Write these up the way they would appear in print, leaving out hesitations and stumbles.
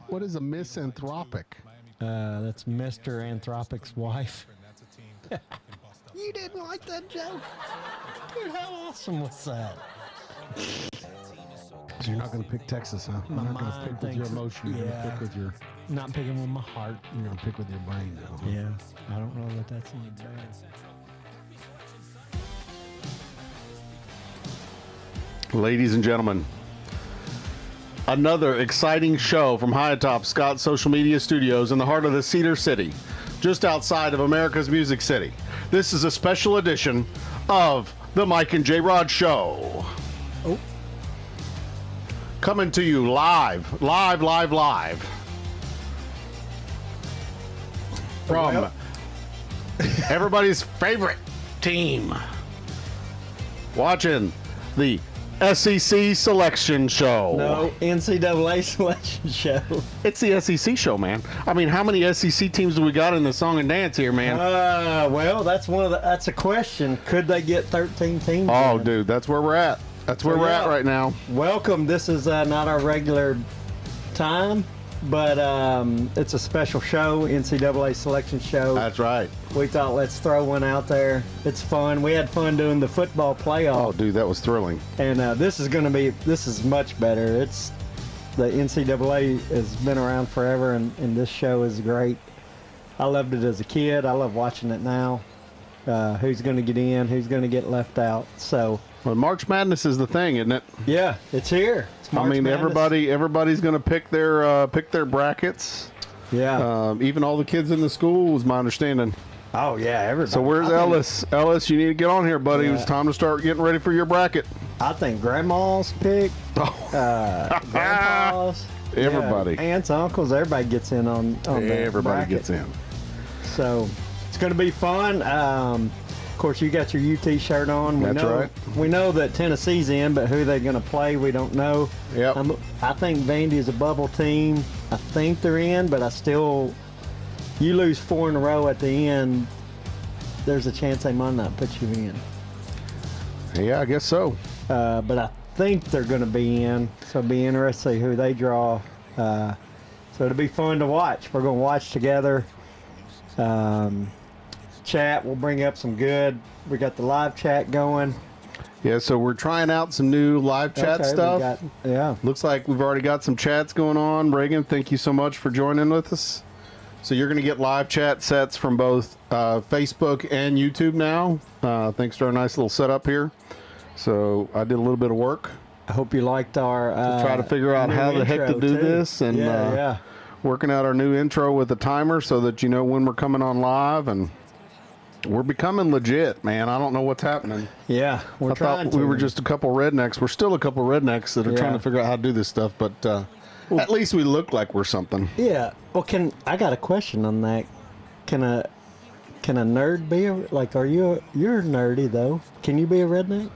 What is a misanthropic? That's Mr. Anthropic's wife. You didn't like that joke? Dude, how awesome was that? So you're not going to pick Texas, huh? You're not going to pick with your emotion. You're going to pick with your... Not picking with my heart. You're going to pick with your brain now. Yeah, I don't know that that's any bad. Ladies and gentlemen, another exciting show from high atop Scott's social media studios in the heart of the Cedar City, just outside of America's Music City. This is a special edition of the Mike and Jrod Show. Oh. Coming to you live from everybody's favorite team. Watching the SEC selection show. No, NCAA selection show. It's the SEC show, man. I mean, how many SEC teams do we got in the song and dance here, man? Well, that's a question. Could they get 13 teams? Oh, dude, that's where we're at. That's where we're at right now. Welcome. This is not our regular time, but it's a special show, NCAA selection show. That's right. We thought, let's throw one out there. It's fun. We had fun doing the football playoff. Oh, dude, that was thrilling. And this is much better. It's the NCAA has been around forever, and this show is great. I loved it as a kid. I love watching it now. Who's going to get in? Who's going to get left out? So. Well, March Madness is the thing, isn't it? Yeah, it's here. It's March Madness. everybody's going to pick their brackets. Yeah. Even all the kids in the school, is my understanding. Oh yeah, everybody. So where's Ellis? Ellis, you need to get on here, buddy. Yeah. It's time to start getting ready for your bracket. I think grandma's picked. Grandpa's. Everybody. Yeah, aunts, uncles, everybody gets in on everybody bracket. Gets in. So it's going to be fun. Of course, you got your UT shirt on. That's right. We know that Tennessee's in, but who they're going to play, we don't know. Yep. I think Vandy is a bubble team. I think they're in, but you lose 4 in a row at the end, there's a chance they might not put you in. Yeah, I guess so. But I think they're going to be in, so it'll be interesting to see who they draw. So it'll be fun to watch. We're going to watch together. Chat, we'll bring up some good. We got the live chat going. Yeah, so we're trying out some new live chat stuff. Yeah. Looks like we've already got some chats going on. Reagan, thank you so much for joining with us. So you're going to get live chat sets from both Facebook and YouTube now, thanks to our nice little setup here. So I did a little bit of work. I hope you liked our to try to figure out how the heck to do this, and working out our new intro with the timer so that you know when we're coming on live, and we're becoming legit, man. I don't know what's happening. Yeah, I thought we were just a couple rednecks. We're still a couple rednecks that are trying to figure out how to do this stuff, but at least we look like we're something. Yeah. Well, I got a question on that. Can a nerd be you're nerdy though? Can you be a redneck?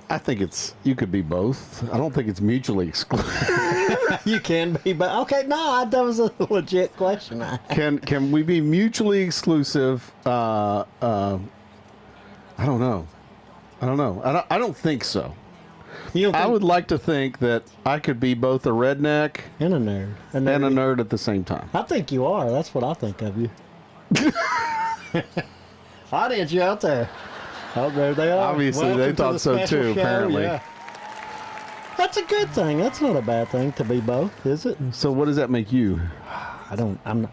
I think you could be both. I don't think it's mutually exclusive. You can be, but okay, no, that was a legit question. Can we be mutually exclusive? I don't know. I don't think so. I would like to think that I could be both a redneck and a nerd. And a nerd at the same time. I think you are. That's what I think of you. Audience, you out there? Oh, there they are. Obviously, Welcome they thought so too, apparently. Yeah. That's a good thing. That's not a bad thing to be both, is it? So what does that make you? I'm not.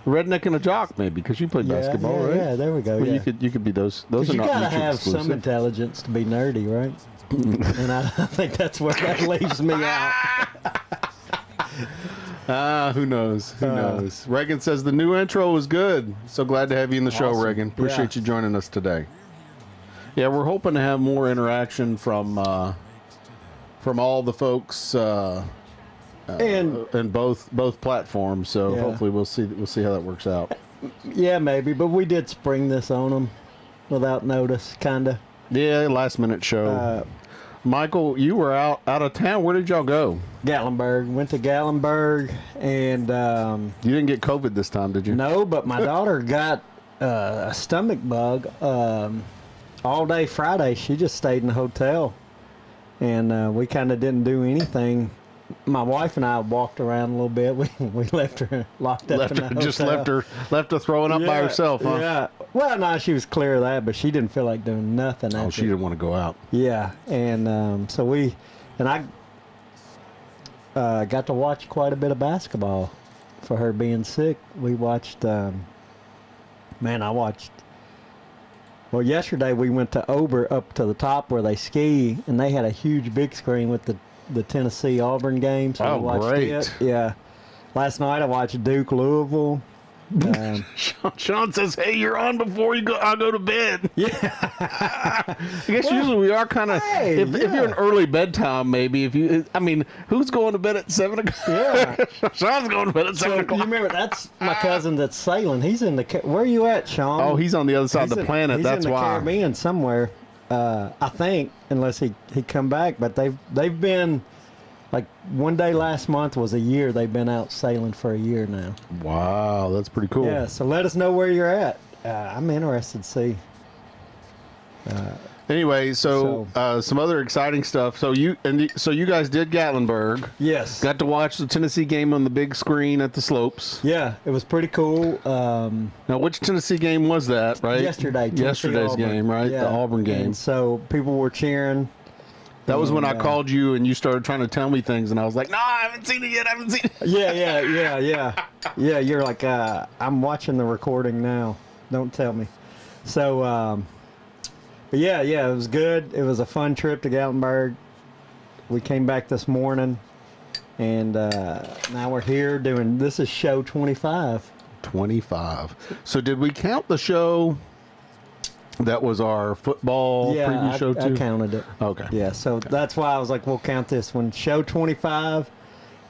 Redneck and a jock, maybe, because you played basketball, right? Yeah, there we go. Well, you could be those. Those are you not gotta mutually have exclusive. some intelligence to be nerdy, right? And I think that's where that leaves me out. Who knows? Who knows? Reagan says the new intro was good. So glad to have you in the show, Reagan. Appreciate you joining us today. Yeah, we're hoping to have more interaction from all the folks and both platforms. So hopefully we'll see how that works out. Yeah, maybe. But we did spring this on them without notice, kind of. Yeah, last minute show. Michael, you were out of town. Where did y'all go? Gatlinburg. Went to Gatlinburg, and you didn't get COVID this time, did you? No, but my daughter got a stomach bug. All day Friday, she just stayed in the hotel, and we kind of didn't do anything my wife and I walked around a little bit. We left her locked up in the hotel. Just left her throwing up by herself, huh? Yeah. Well, no, she was clear of that, but she didn't feel like doing nothing. Oh, she didn't want to go out. Yeah, and I got to watch quite a bit of basketball for her being sick. We watched. I watched. Well, yesterday we went to Ober up to the top where they ski, and they had a huge big screen with the Tennessee Auburn game. So we watched great! It. Yeah. Last night I watched Duke Louisville. Sean says, "Hey, you're on before you go. I'll go to bed." Yeah. I guess usually we are kind of. If you're an early bedtime, maybe. Who's going to bed at 7 o'clock? Yeah. Sean's going to bed at 7 o'clock. You remember that's my cousin that's sailing. He's in the. Where are you at, Sean? Oh, he's on the other side of the planet. That's why. He's in the why. Caribbean somewhere. I think, unless he come back. But they've been. Like one day last month was a year. They've been out sailing for a year now. Wow, that's pretty cool. Yeah, so let us know where you're at. I'm interested to see. Anyway, so some other exciting stuff. So you guys did Gatlinburg. Yes. Got to watch the Tennessee game on the big screen at the slopes. Yeah, it was pretty cool. Now, which Tennessee game was that? Right. Yesterday's game, right? Yeah. The Auburn game. And so people were cheering. That was when I called you and you started trying to tell me things, and I was like, "No, I haven't seen it yet. I haven't seen it." Yeah. You're like, I'm watching the recording now. Don't tell me. So, but yeah, it was good. It was a fun trip to Gatlinburg. We came back this morning, and now we're here doing. This is show 25. 25. So did we count the show? That was our football preview show too? I counted it. Okay. Yeah, so that's why I was like, we'll count this one. Show 25.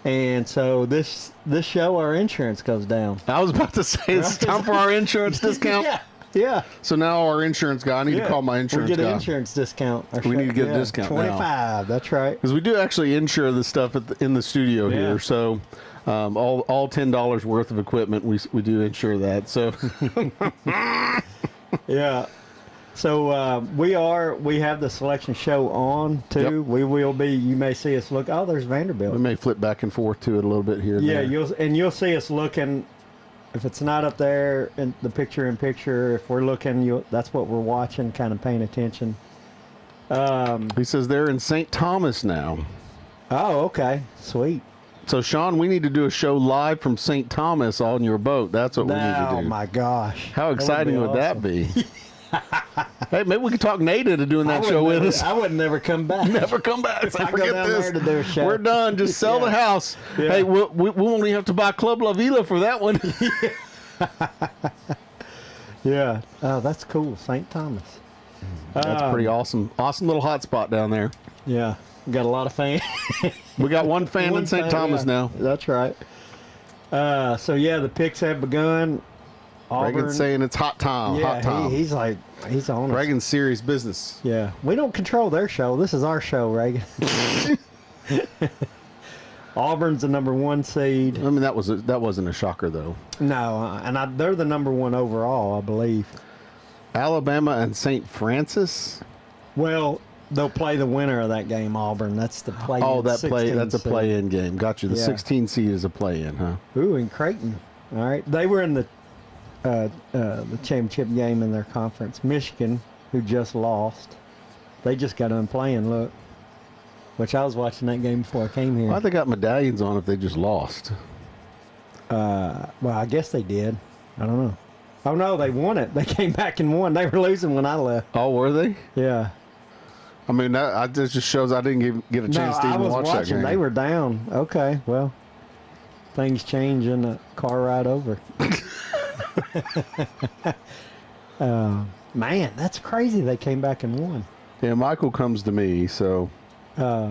And so this show, our insurance goes down. I was about to say, it's time for our insurance discount. Yeah. So now our insurance guy, I need to call my insurance guy. We get an insurance discount. We need to get a discount 25, now. That's right. Because we do actually insure the stuff in the studio here. So all $10 worth of equipment, we do insure that. So yeah. So we have the selection show on too. Yep. We will be. You may see us look. Oh, there's Vanderbilt. We may flip back and forth to it a little bit here. Yeah, you'll see us looking. If it's not up there in the picture, if we're looking, that's what we're watching, kind of paying attention. He says they're in St. Thomas now. Oh, okay, sweet. So Sean, we need to do a show live from St. Thomas on your boat. That's what we need to do. Oh my gosh! How exciting would that be? Hey, maybe we could talk Nate into doing that show with us. I would never come back. Never come back. If I go down there to do a show. We're done. Just sell the house. Yeah. Hey, we won't even have to buy Club La Vila for that one. Yeah. Oh, that's cool. St. Thomas. That's pretty awesome. Awesome little hot spot down there. Yeah. We got a lot of fans. We got one fan in St. Thomas now. That's right. So, yeah, the picks have begun. Reagan's saying it's hot time. Yeah, hot time. He's on it. Reagan's serious business. Yeah. We don't control their show. This is our show, Reagan. Auburn's the number 1 seed. I mean, that wasn't a shocker, though. No, and they're the number 1 overall, I believe. Alabama and St. Francis? Well, they'll play the winner of that game, Auburn. That's the play-in. Oh, that's a play-in game. Got you. The 16 seed is a play-in, huh? Ooh, and Creighton. All right. They were in the championship game in their conference. Michigan, who just lost, they just got done playing, look. Which I was watching that game before I came here. Why they got medallions on if they just lost? Well, I guess they did. I don't know. Oh, no, they won it. They came back and won. They were losing when I left. Oh, were they? Yeah. I mean, that just shows I didn't get a chance to even watch that game. They were down. Okay, well, things change in the car ride over. Man, that's crazy. They came back and won. Yeah, Michael comes to me, so. They're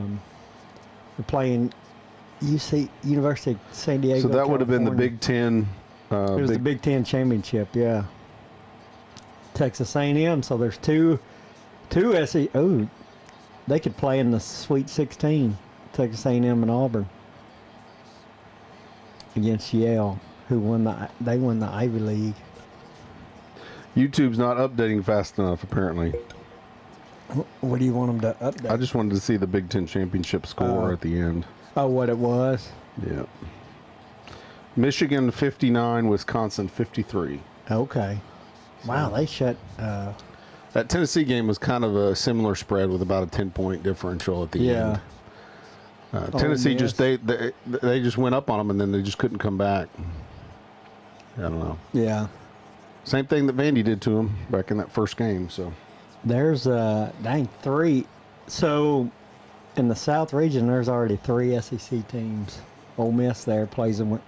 playing University of San Diego. So that would have been the California. Big Ten. It was the Big Ten championship, yeah. Texas A&M. So there's two SEC. Oh, they could play in the Sweet 16. Texas A&M and Auburn against Yale, who won the Ivy League. YouTube's not updating fast enough, apparently. What do you want them to update? I just wanted to see the Big Ten championship score at the end. Oh, what it was? Yeah. Michigan 59, Wisconsin 53. Okay. Wow, they shut. That Tennessee game was kind of a similar spread with about a 10-point differential at the end. Tennessee just they just went up on them and then they just couldn't come back. I don't know. Yeah. Same thing that Vandy did to them back in that first game. So there's 3. So in the South region, there's already 3 SEC teams. Ole Miss there plays them with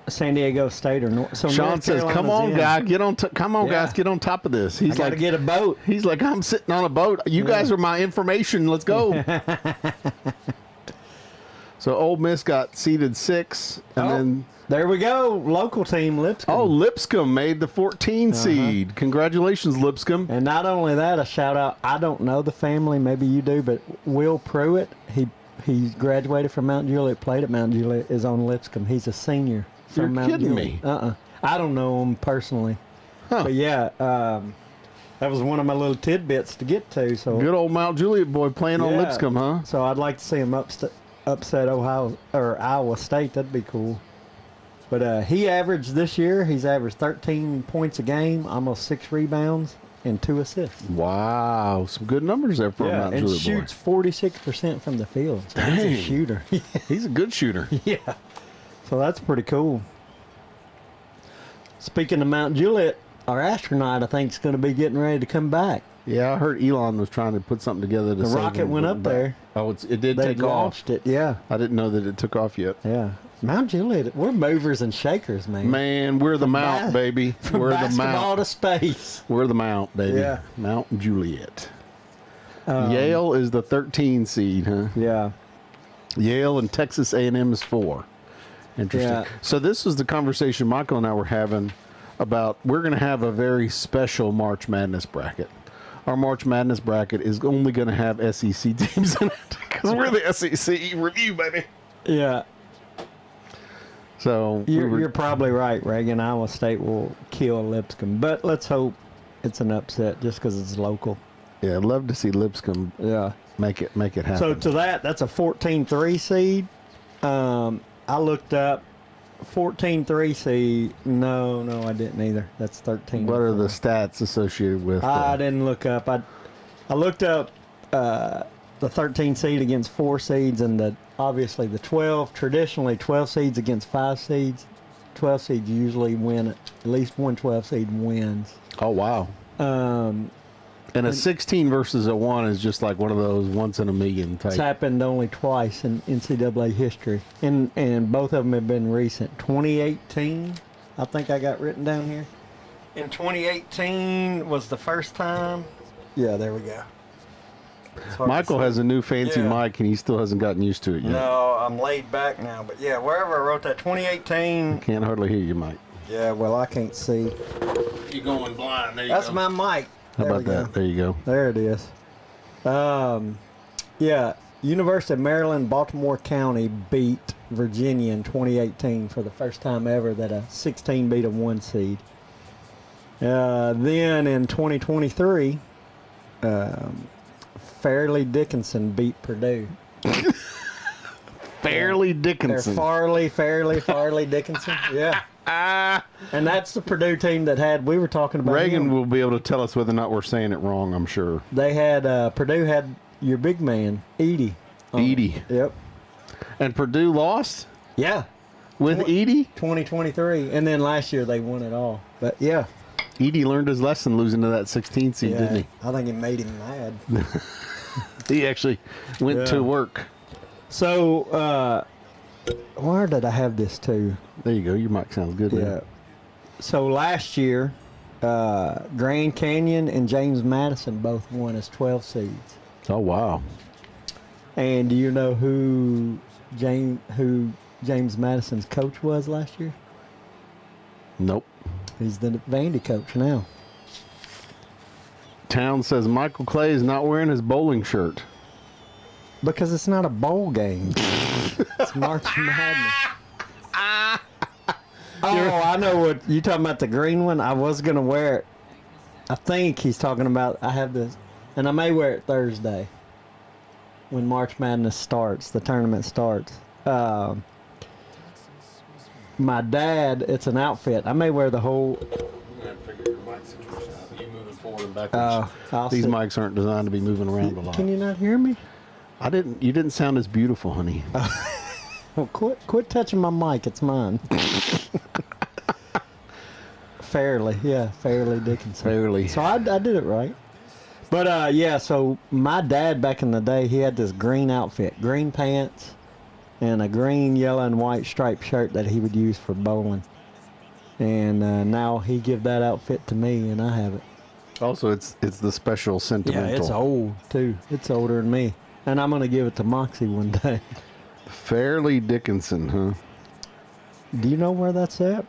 San Diego State or North. So Sean North says, "Come on, guys, get on. Guys, get on top of this." He's like, "Get a boat." He's like, "I'm sitting on a boat. You guys are my information. Let's go." So Ole Miss got seeded 6, and then there we go. Local team Lipscomb. Oh, Lipscomb made the 14 seed. Congratulations, Lipscomb. And not only that, a shout out. I don't know the family. Maybe you do, but Will Pruitt. He graduated from Mount Juliet, played at Mount Juliet, is on Lipscomb. He's a senior from You're Mount kidding Juliet. me. I don't know him personally. Huh. But yeah, that was one of my little tidbits to get to. So good old Mount Juliet boy playing on Lipscomb, huh? So I'd like to see him upset Ohio or Iowa State. That'd be cool. But he averaged this year, he's averaged 13 points a game, almost 6 rebounds, and 2 assists. Wow, some good numbers there for a Mount and Juliet shoots boy. 46% from the field. So Dang. he's a shooter. He's a good shooter. Yeah. So that's pretty cool. Speaking of Mount Juliet, our astronaut, I think, is going to be getting ready to come back. Yeah, I heard Elon was trying to put something together to The save rocket him went from up back. there. Oh, it did They take off. launched it, yeah. I didn't know that it took off yet. Yeah. Mount Juliet, we're movers and shakers, man. Man, we're the Mount, baby. From We're the basketball Mount. to space. We're the Mount, baby. Yeah. Mount Juliet. Yale is the 13 seed, huh? Yeah. Yale and Texas A&M is 4. Interesting. Yeah. So this was the conversation Michael and I were having about we're going to have a very special March Madness bracket. Our March Madness bracket is only going to have SEC teams in it because we're the SEC review, baby. Yeah. So You're probably right, Reagan. Iowa State will kill Lipscomb, but let's hope it's an upset just because it's local. yeah, I'd love to see Lipscomb make it happen. So to that's a 14-3 seed. I looked up 14-3 seed. No, I didn't either. That's 13. What are the stats associated with? I didn't look up. I looked up the 13 seed against 4 seeds, and obviously the 12. Traditionally, 12 seeds against 5 seeds. 12 seeds usually win. At least one 12 seed wins. Oh wow. And a 16 versus a 1 is just like one of those once in a million type. It's happened only twice in NCAA history, and both of them have been recent. 2018, I think I got written down here. In 2018 was the first time. Yeah, there we go. Michael has a new fancy mic, and he still hasn't gotten used to it yet. No, I'm laid back now, but yeah, wherever I wrote that, 2018. Can't hardly hear you, Mike. Yeah, well, I can't see. You're going blind. There you That's go. my mic. How about that? There you go. There it is. Yeah, University of Maryland, Baltimore County beat Virginia in 2018 for the first time ever that a 16 beat a 1 seed. Then in 2023, Fairleigh Dickinson beat Purdue. Fairleigh Dickinson. Farley Dickinson. Yeah. And that's the Purdue team that we were talking about. Reagan him. will be able to tell us whether or not we're saying it wrong, I'm sure. They had, Purdue had your big man, Edie. Edie. Yep. And Purdue lost Yeah. with Edie? 2023. And then last year they won it all. But yeah. Edie learned his lesson losing to that 16 seed, didn't he? I think it made him mad. He actually went to work. So, where did I have this to? There you go. Your mic sounds good. Yeah. There. So last year, Grand Canyon and James Madison both won as 12 seeds. Oh, wow. And do you know who James Madison's coach was last year? Nope. He's the Vandy coach now. Town says Michael Clay is not wearing his bowling shirt. Because it's not a bowl game. It's March Madness. Oh, I know what you talking about, the green one. I was gonna wear it. I think he's talking about. I have this, and I may wear it Thursday. when March Madness starts, the tournament starts. My dad, it's an outfit. I may wear the whole. I'm going to figure your mic situation out. You moving forward and backwards. These sit. mics aren't designed to be moving around a lot. Can you not hear me? You didn't sound as beautiful, honey. Well, quit touching my mic. It's mine. Fairly Dickinson. Fairly. So I did it right. But yeah, so my dad back in the day, he had this green outfit, green pants, and a green, yellow, and white striped shirt that he would use for bowling. And now he give that outfit to me, and I have it. Also, it's the special sentimental. Yeah, it's old too. It's older than me, and I'm gonna give it to Moxie one day. Fairleigh Dickinson, huh? Do you know where that's at?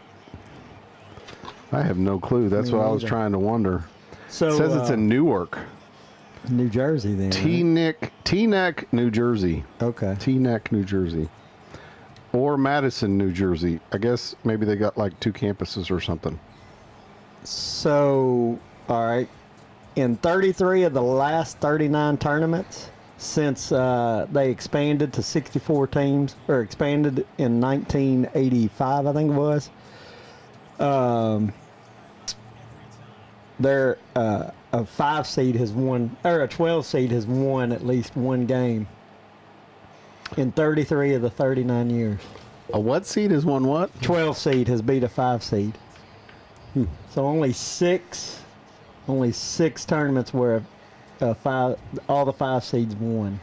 I have no clue. That's what I was trying to wonder. So It says it's in Newark. New Jersey, then. Teaneck, New Jersey. Okay. Teaneck, New Jersey. Or Madison, New Jersey. I guess maybe they got like 2 campuses or something. So, all right. In 33 of the last 39 tournaments, since they expanded to 64 teams, or expanded in 1985, I think it was, they're a 5 seed has won, or a 12 seed has won at least one game in 33 of the 39 years. A what seed has won what? 12 seed has beat a 5 seed. So only six tournaments where all the 5 seeds won.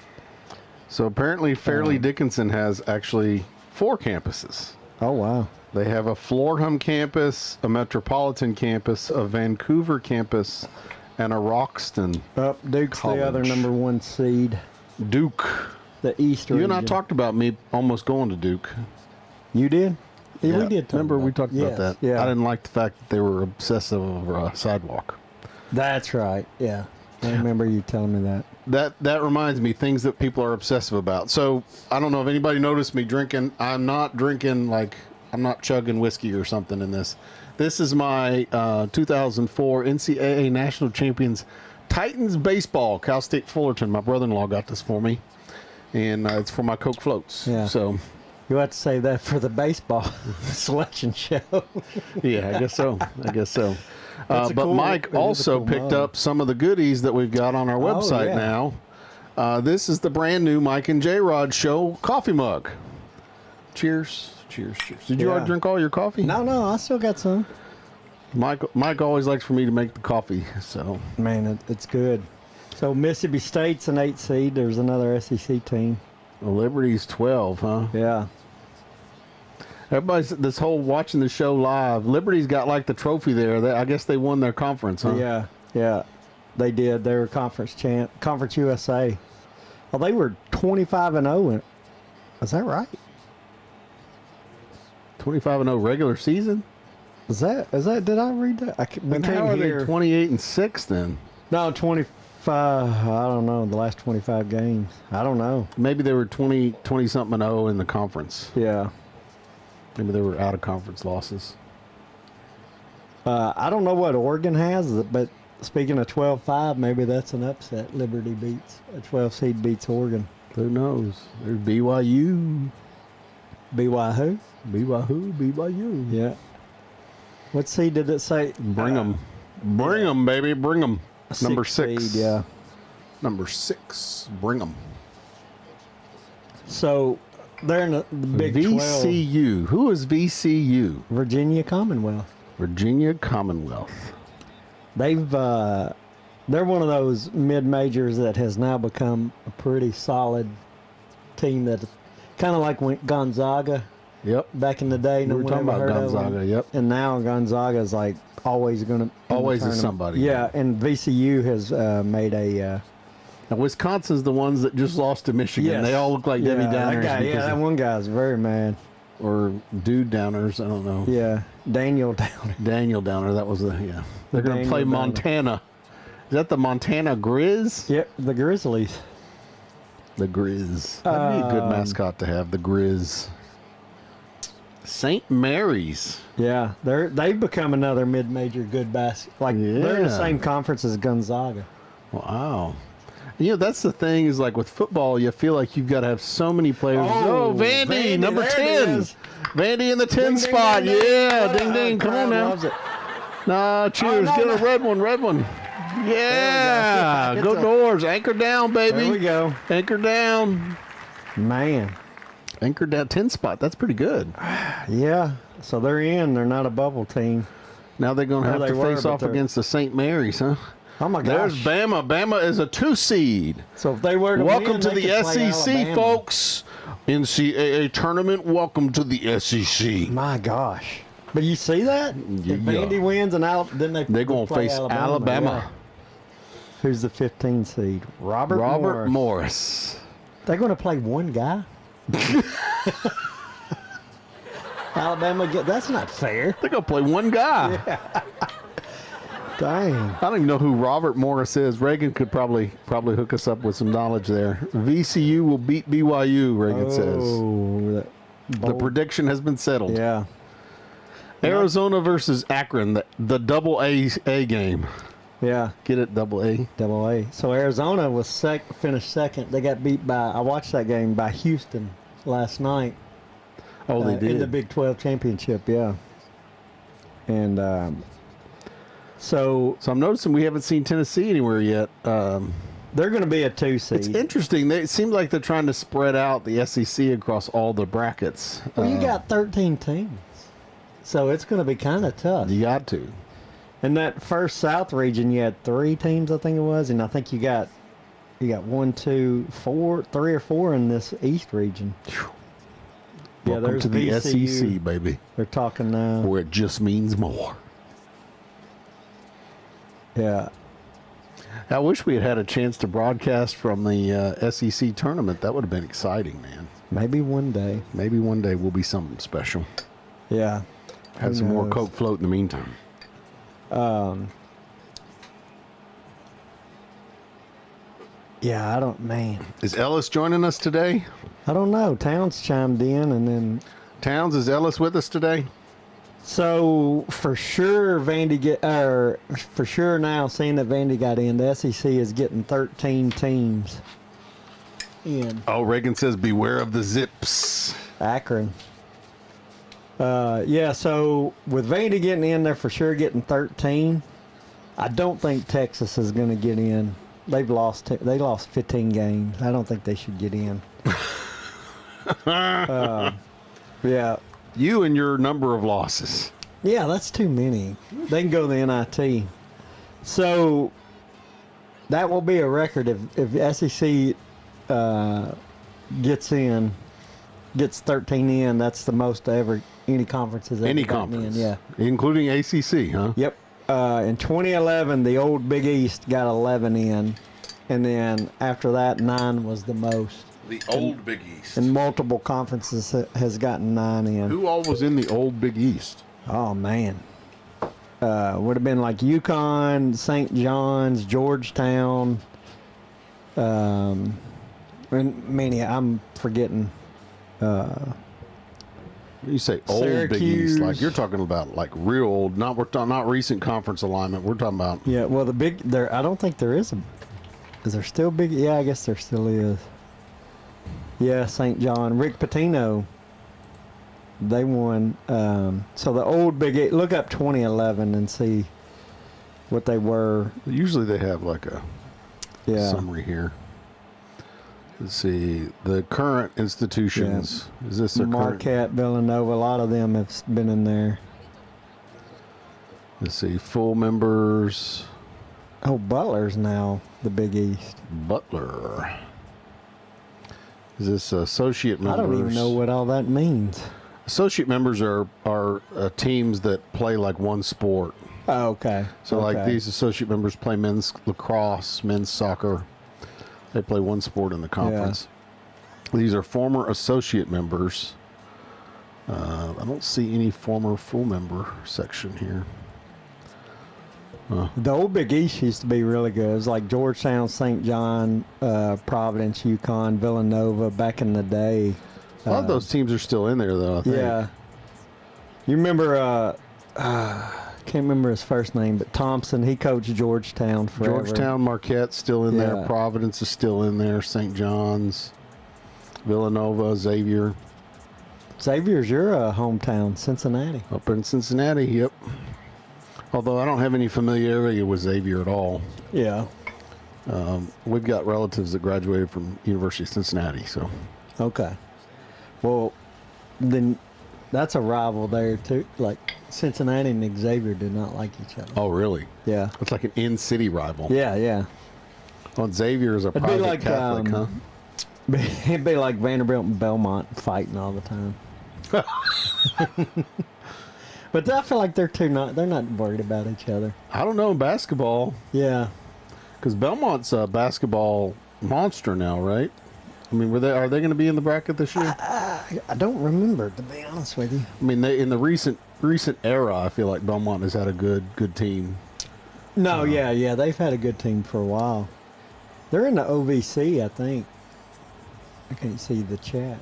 So apparently Fairleigh Dickinson has actually 4 campuses. Oh, wow. They have a Florham campus, a Metropolitan campus, a Vancouver campus, and a Roxton. Duke's College. the other number 1 seed. Duke. The East You and I region. talked about me almost going to Duke. You did? Yeah, we did. Remember we talked about that? Yeah. I didn't like the fact that they were obsessive over a sidewalk. That's right. Yeah. I remember you telling me that. That reminds me, things that people are obsessive about. So I don't know if anybody noticed me drinking. I'm not drinking I'm not chugging whiskey or something in this. This is my 2004 NCAA National Champions Titans baseball. Cal State Fullerton. My brother-in-law got this for me, and it's for my Coke floats. Yeah. So You'll have to save that for the baseball selection show. yeah, I guess so. But cool- Mike it is a also cool picked mug. up some of the goodies that we've got on our website yeah. now. This is the brand new Mike and Jrod Show coffee mug. Cheers. Cheers. Did you Yeah. already drink all your coffee? No, I still got some. Mike always likes for me to make the coffee, so. Man, it's good. So Mississippi State's an 8 seed. There's another SEC team. Liberty's 12, huh? Yeah. Everybody's this whole watching the show live. Liberty's got like the trophy there. I guess they won their conference, huh? Yeah. They did. They were Conference USA. Well, they were 25-0. Is that right? 25-0 regular season? Is that? Did I read that? Then how are they 28-6 then? No, 25. I don't know. The last 25 games. I don't know. Maybe they were 20-something and 0 in the conference. Yeah. Maybe they were out of conference losses. I don't know what Oregon has, but speaking of 12-5, maybe that's an upset. Liberty beats a 12 seed beats Oregon. Who knows? There's BYU. BYU? BYU. Yeah. What seed did it say? Bring them. Bring them, baby. Bring them. Number 6. Seed, yeah. Number 6. Bring them. So they're in the Big 12. VCU. Who is VCU? Virginia Commonwealth. Virginia Commonwealth. They're one of those mid-majors that has now become a pretty solid team that kind of like when Gonzaga Yep. back in the day. We were talking about Gonzaga, yep. And now Gonzaga is like always going to Always is somebody. Yeah, and VCU has made a. Now, Wisconsin's the ones that just lost to Michigan. Yes. They all look like Debbie Downers. That one guy's very mad. Or Dude Downers, I don't know. Yeah, Daniel Downer. Daniel Downer, that was They're going to Daniel play Downer. Montana. Is that the Montana Grizz? Yep, the Grizzlies. The Grizz. That'd be a good mascot to have, the Grizz. St. Mary's. Yeah, they've become another mid-major good basket. They're in the Yeah. same conference as Gonzaga. Wow. That's the thing is like with football, you feel like you've got to have so many players. Oh, Vandy, number 10. Vandy in the 10 spot. Ding, ding. Come on now. Nah, cheers. Get a red one. Yeah. Go Doors. Anchor down, baby. There we go. Anchor down. Man. Anchor down 10 spot. That's pretty good. Yeah. So they're in. They're not a bubble team. Now they're going to have to face off against the St. Mary's, huh? Oh, my gosh. There's Bama. Bama is a 2 seed. So if they were to welcome win, to they the could play SEC, Alabama. folks. NCAA tournament. Welcome to the SEC. My gosh. But you see that? Yeah. If Vandy wins, and then they're going to face Alabama. Yeah. Who's the 15 seed? Robert Morris. They're going to play one guy? Alabama, that's not fair. They're going to play one guy. Yeah. Dang. I don't even know who Robert Morris is. Reagan could probably hook us up with some knowledge there. VCU will beat BYU, Reagan says. The prediction has been settled. Yeah. Arizona versus Akron, the double A game. Yeah. Get it, double A. Double A. So Arizona was finished second. They got beat by, I watched that game, by Houston last night. Oh, they did? In the Big 12 championship, yeah. And so I'm noticing we haven't seen Tennessee anywhere yet. They're going to be a 2 seed. It's interesting. It seems like they're trying to spread out the SEC across all the brackets. Well, you got 13 teams. So it's going to be kind of tough. You got to. In that first South region, you had 3 teams, I think it was, and I think you got 3 or 4 in this East region. Welcome there's to the VCU. SEC, baby. They're talking now. Where it just means more. Yeah. I wish we had had a chance to broadcast from the SEC tournament. That would have been exciting, man. Maybe one day. Maybe one day we'll be something special. Yeah. Have some more Coke float in the meantime. Yeah, man. Is Ellis joining us today? I don't know. Towns chimed in, and then Towns, is Ellis with us today? So for sure, for sure now, seeing that Vandy got in, the SEC is getting 13 teams in. Oh, Reagan says, beware of the zips. Akron. Yeah, so with Vandy getting in, they're for sure getting 13. I don't think Texas is going to get in. They lost 15 games. I don't think they should get in. Yeah. You and your number of losses. Yeah, that's too many. They can go to the NIT. So that will be a record if SEC gets 13 in. That's the most ever any conference has ever Any gotten conference. in. Yeah, including ACC, huh? Yep. In 2011, the old Big East got 11 in, and then after that, 9 was the most. The old Big East. And multiple conferences has gotten 9 in. Who all was in the old Big East? Oh, man. Would have been like UConn, St. John's, Georgetown, and many. I'm forgetting. You say old Syracuse. Big East, like you're talking about like real old, not recent conference alignment. We're talking about. Yeah, well, I don't think there is is there still Big? Yeah, I guess there still is. Yeah, St. John, Rick Pitino. They won. So the old Big East, look up 2011 and see what they were. Usually they have like a summary here. Let's see the current institutions. Yeah. Is this their Marquette, Villanova? A lot of them have been in there. Let's see full members. Oh, Butler's now the Big East. Butler. Is this associate members? I don't even know what all that means. Associate members are teams that play like one sport. Oh, okay. So like these associate members play men's lacrosse, men's soccer. They play one sport in the conference. Yeah. These are former associate members. I don't see any former full member section here. The old Big East used to be really good. It was like Georgetown, St. John, Providence, UConn, Villanova back in the day. A lot of those teams are still in there, though, I think. Yeah. You remember, can't remember his first name, but Thompson. He coached Georgetown forever. Georgetown, Marquette's still in there. Providence is still in there. St. John's, Villanova, Xavier. Xavier's your hometown, Cincinnati. Up in Cincinnati, yep. Although I don't have any familiarity with Xavier at all. Yeah. We've got relatives that graduated from University of Cincinnati, so. Okay. Well, then that's a rival there too. Like Cincinnati and Xavier do not like each other. Oh, really? Yeah. It's like an in-city rival. Yeah, yeah. Well, Xavier is a It'd be private like, Catholic, huh? It'd be like Vanderbilt and Belmont fighting all the time. But I feel like they're not worried about each other. I don't know in basketball. Yeah. Because Belmont's a basketball monster now, right? I mean, are they going to be in the bracket this year? I don't remember, to be honest with you. I mean, in the recent era, I feel like Belmont has had a good team. No, yeah, they've had a good team for a while. They're in the OVC, I think. I can't see the chat.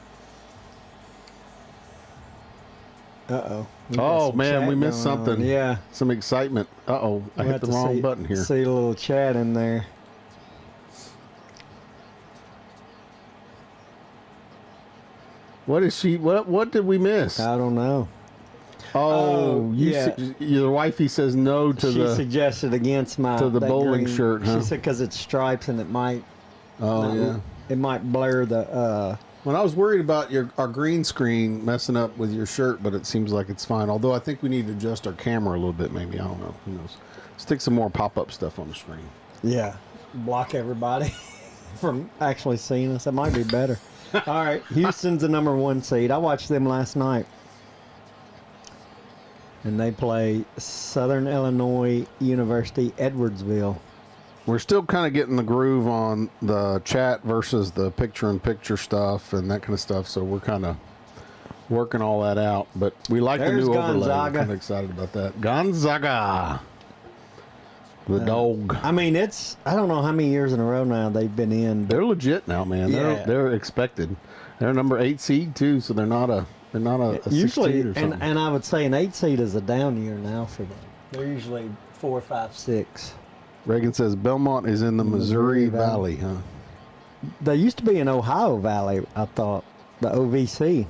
Uh-oh. Oh, man, we missed something. Yeah. Some excitement. Uh-oh, I hit the wrong button here. See a little chat in there. What is she? What did we miss? I don't know. Oh, your wifey says no to she suggested against the bowling green shirt, huh? She said because it's stripes and it might. Oh, It might blur the. When I was worried about our green screen messing up with your shirt, but it seems like it's fine. Although I think we need to adjust our camera a little bit, maybe. I don't know. Who knows? Stick some more pop-up stuff on the screen. Yeah, block everybody from actually seeing us. That might be better. All right, Houston's the #1 seed. I watched them last night. And they play Southern Illinois University, Edwardsville. We're still kind of getting the groove on the chat versus the picture-in-picture stuff and that kind of stuff, so we're kind of working all that out. But we like the new overlay. I'm kind of excited about that. Gonzaga, the dog. I mean, I don't know how many years in a row now they've been in. They're legit now, man. Yeah. They're expected. They're a #8 seed too, so they're not a usually, 6 seed or something. and I would say an 8 seed is a down year now for them. They're usually 4, 5, 6. Reagan says Belmont is in the Missouri Valley, huh? They used to be in Ohio Valley, I thought, the OVC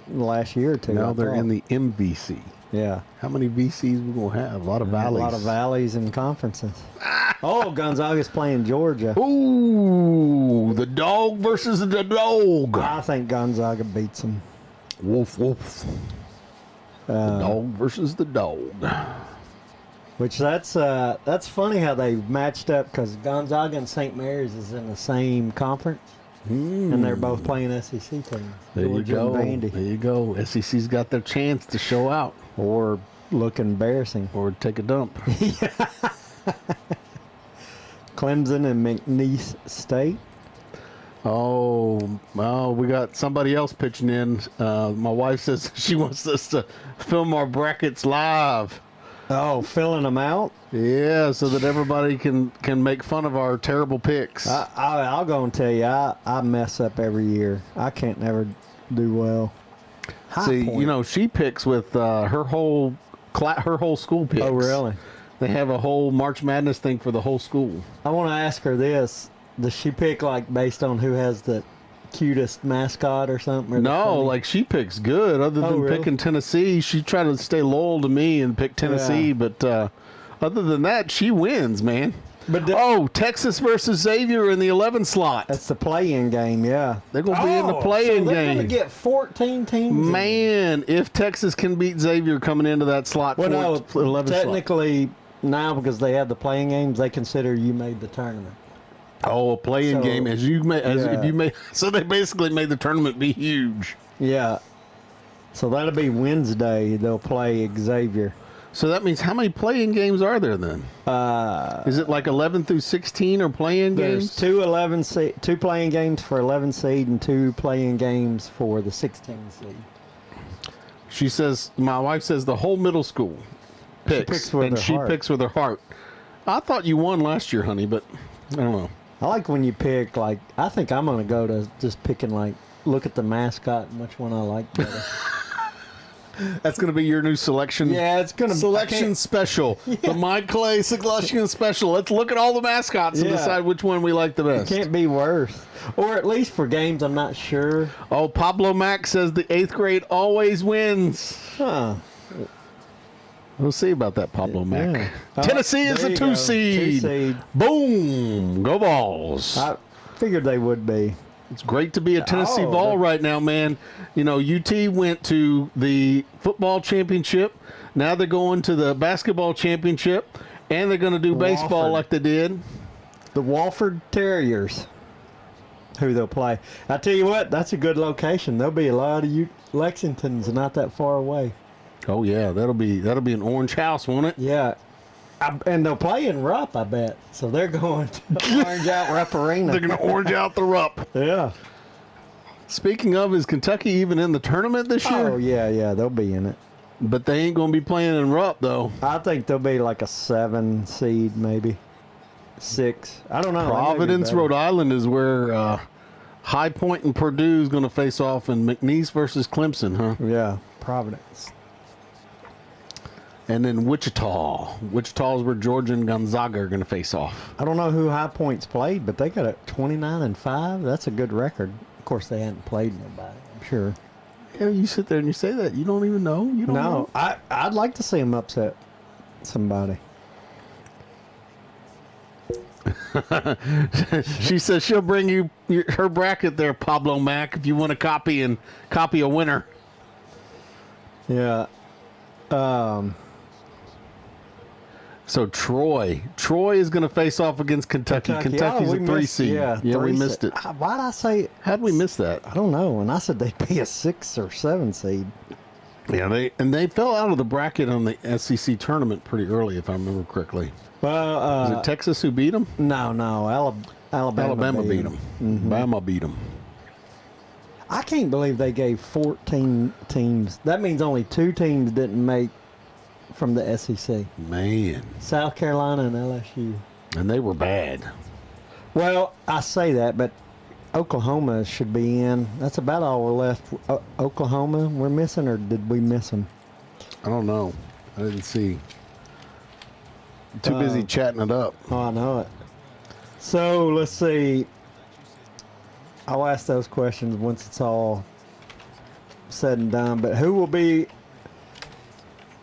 last year or two. Now they're in the MVC. Yeah. How many VCs we gonna have? A lot of valleys. A lot of valleys and conferences. Oh, Gonzaga's playing Georgia. Ooh, the dog versus the dog. I think Gonzaga beats them. Wolf, wolf. The dog versus the dog. Which that's funny how they matched up because Gonzaga and St. Mary's is in the same conference, and they're both playing SEC teams. There you go. There you go. SEC's got their chance to show out or look embarrassing or take a dump. Clemson and McNeese State. Oh, well, we got somebody else pitching in. My wife says she wants us to film our brackets live. Oh, filling them out? Yeah, so that everybody can make fun of our terrible picks. I'll go and tell you, I mess up every year. I can't never do well. She picks with her whole school picks. Oh, really? They have a whole March Madness thing for the whole school. I want to ask her this. Does she pick like based on who has the cutest mascot or something? Or no, like she picks good. Other than picking Tennessee, she tried to stay loyal to me and pick Tennessee. Yeah. But other than that, she wins, man. But Texas versus Xavier in the 11 slot. That's the play-in game, yeah. They're going to be in the play-in game. They're going to get 14 teams. Man, if Texas can beat Xavier coming into that slot, 11 technically now because they have the play-in games, they consider you made the tournament. Oh, a play-in game if you made. So they basically made the tournament be huge. Yeah. So that'll be Wednesday. They'll play Xavier. So that means how many play-in games are there then? Is it like 11 through 16 or play-in games? There's two play-in games for 11 seed and 2 play-in games for the 16 seed. She says, my wife says the whole middle school picks with her heart. I thought you won last year, honey, but I don't know. I like when you pick, like, I think I'm going to go to just picking, like, look at the mascot and which one I like better. That's going to be your new selection. Yeah, it's going to selection special. Yeah. The Mike Clay selection special. Let's look at all the mascots and decide which one we like the best. It can't be worse. Or at least for games, I'm not sure. Oh, Pablo Mack says the 8th grade always wins. Huh. We'll see about that, Pablo Mack. Yeah. Tennessee is there a you 2 go. seed. 2 seed. Boom. Go Balls. I figured they would be. It's great to be a Tennessee ball right now, man. You know, UT went to the football championship. Now they're going to the basketball championship, and they're going to do baseball Wofford. like they did. The Wofford Terriers, who they'll play. I tell you what, that's a good location. There'll be a lot of Lexingtons not that far away. Oh yeah, that'll be an orange house, won't it? Yeah. And they'll play in Rupp, I bet. So they're going to orange out Rupp Arena. They're going to orange out the Rupp. Yeah. Speaking of, is Kentucky even in the tournament this year? Oh, yeah, they'll be in it. But they ain't going to be playing in Rupp, though. I think they'll be like a 7 seed, maybe 6. I don't know. Providence, Rhode Island is where High Point and Purdue is going to face off in McNeese versus Clemson, huh? Yeah, Providence. And then Wichita. Wichita is where Georgia and Gonzaga are going to face off. I don't know who High Point's played, but they got a 29-5. That's a good record. Of course, they hadn't played nobody, I'm sure. Yeah, you sit there and you say that. You don't even know. You don't know. I'd like to see them upset somebody. She says she'll bring you her bracket there, Pablo Mack, if you want to copy a winner. Yeah. So Troy is going to face off against Kentucky. Kentucky's a 3 seed. Yeah, we missed it. Why'd I say? How'd we miss that? I don't know. And I said they'd be a 6 or 7 seed. Yeah, they fell out of the bracket on the SEC tournament pretty early, if I remember correctly. Well, Was it Texas who beat them? No, Alabama beat them. Mm-hmm. Bama beat them. I can't believe they gave 14 teams. That means only 2 teams didn't make from the SEC. Man. South Carolina and LSU. And they were bad. Well, I say that, but Oklahoma should be in. That's about all we're left. Oklahoma, we're missing, or did we miss them? I don't know. I didn't see. Too busy chatting it up. Oh, I know it. So, let's see. I'll ask those questions once it's all said and done. But who will be...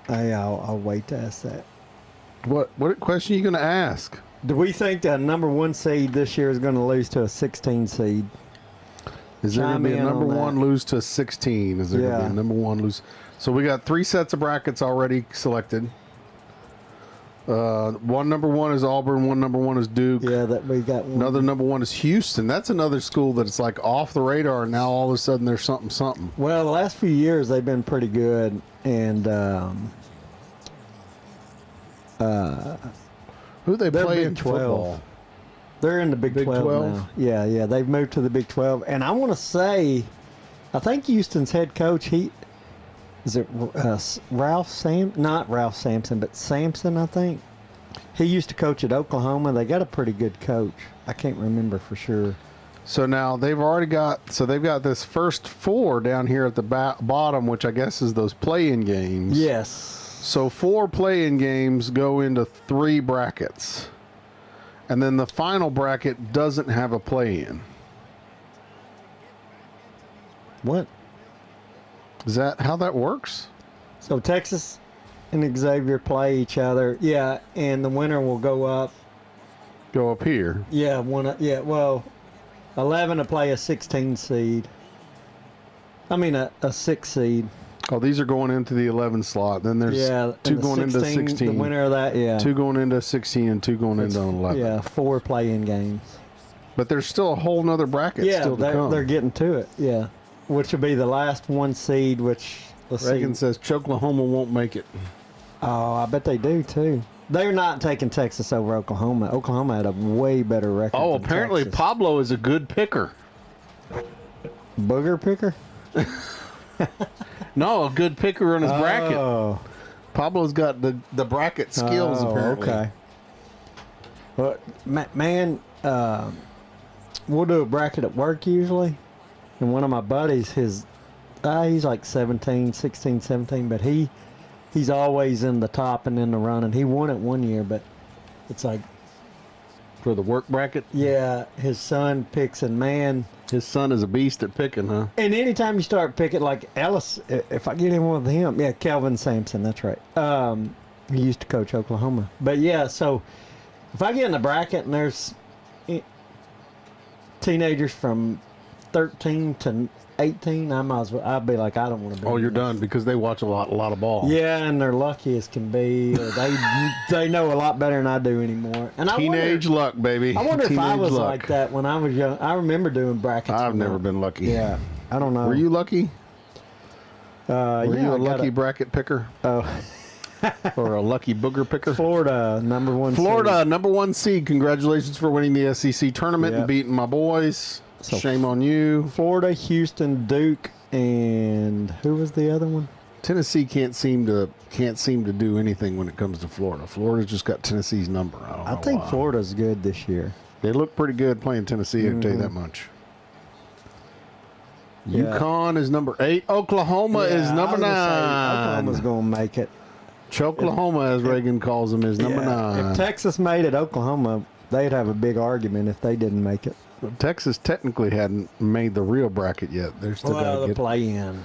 Hey, I'll wait to ask that. What question are you going to ask? Do we think that number 1 seed this year is going to lose to a 16 seed? Is there going to be a number 1 lose to a 16? Is there going to be a number 1 lose? So we got 3 sets of brackets already selected. One number 1 is Auburn. One number 1 is Duke. Yeah, that we got one. Another number 1 is Houston. That's another school that it's like off the radar, and now all of a sudden there's something. Well, the last few years they've been pretty good, and who they they're play in Big 12. football? They're in the Big 12 now. Yeah, they've moved to the Big 12, and I want to say, I think Houston's head coach, is it not Ralph Sampson, but Sampson, I think. He used to coach at Oklahoma. They got a pretty good coach. I can't remember for sure. So now they've got this first 4 down here at the bottom, which I guess is those play-in games. Yes. So 4 play-in games go into 3 brackets. And then the final bracket doesn't have a play-in. What? Is that how that works? So Texas and Xavier play each other. Yeah, and the winner will go up. Go up here. Yeah, 11 to play a 16 seed. I mean a 6 seed. Oh, these are going into the 11 slot. Then there's 2 and going into 16. The winner of that, 2 going into 16 and 2 going into 11. Yeah, 4 play-in games. But there's still a whole nother bracket still to come. They're getting to it, yeah. Which will be the last 1 seed, which, let's Reagan see. says Oklahoma won't make it. Oh, I bet they do, too. They're not taking Texas over Oklahoma. Oklahoma had a way better record Oh, than apparently Texas. Pablo is a good picker. Booger picker? No, a good picker in his bracket. Oh. Pablo's got the bracket skills, apparently. Okay. Well, man, we'll do a bracket at work usually. And one of my buddies, his He's like 17, 16, 17, but he's always in the top and in the running. He won it one year, but it's like, For the work bracket? yeah, his son picks, and man. His son is a beast at picking, huh? And anytime you start picking, like Ellis, if I get in with him, yeah, Kelvin Sampson, that's right. He used to coach Oklahoma. But yeah, so if I get in the bracket and there's teenagers from 13 to 18, I might as well. I'd be like, I don't want to be. Oh, in you're this. done because they watch a lot of ball. Yeah, and they're lucky as can be. Or they know a lot better than I do anymore. And Teenage luck, baby. I wonder if I Teenage was luck. like that when I was young. I remember doing brackets. I've never been lucky. Yeah, I don't know. Were you lucky? Were yeah, you a I got lucky bracket picker? Oh, Or a lucky booger picker? Florida number one. Florida, seed. number 1 seed. Congratulations for winning the SEC tournament and Yep. beating my boys. So Shame on you. Florida, Houston, Duke, and who was the other one? Tennessee can't seem to do anything when it comes to Florida. Florida's just got Tennessee's number. I think Florida's good this year. They look pretty good playing Tennessee, I can tell you that much. Yeah. UConn is number 8. Oklahoma is Yeah, number I was gonna say 9. Oklahoma's going to make it. Choklahoma, as Reagan calls them, is number 9. If Texas made it, Oklahoma, they'd have a big argument if they didn't make it. Texas technically hadn't made the real bracket yet. They're still Well, got to the get. play-in.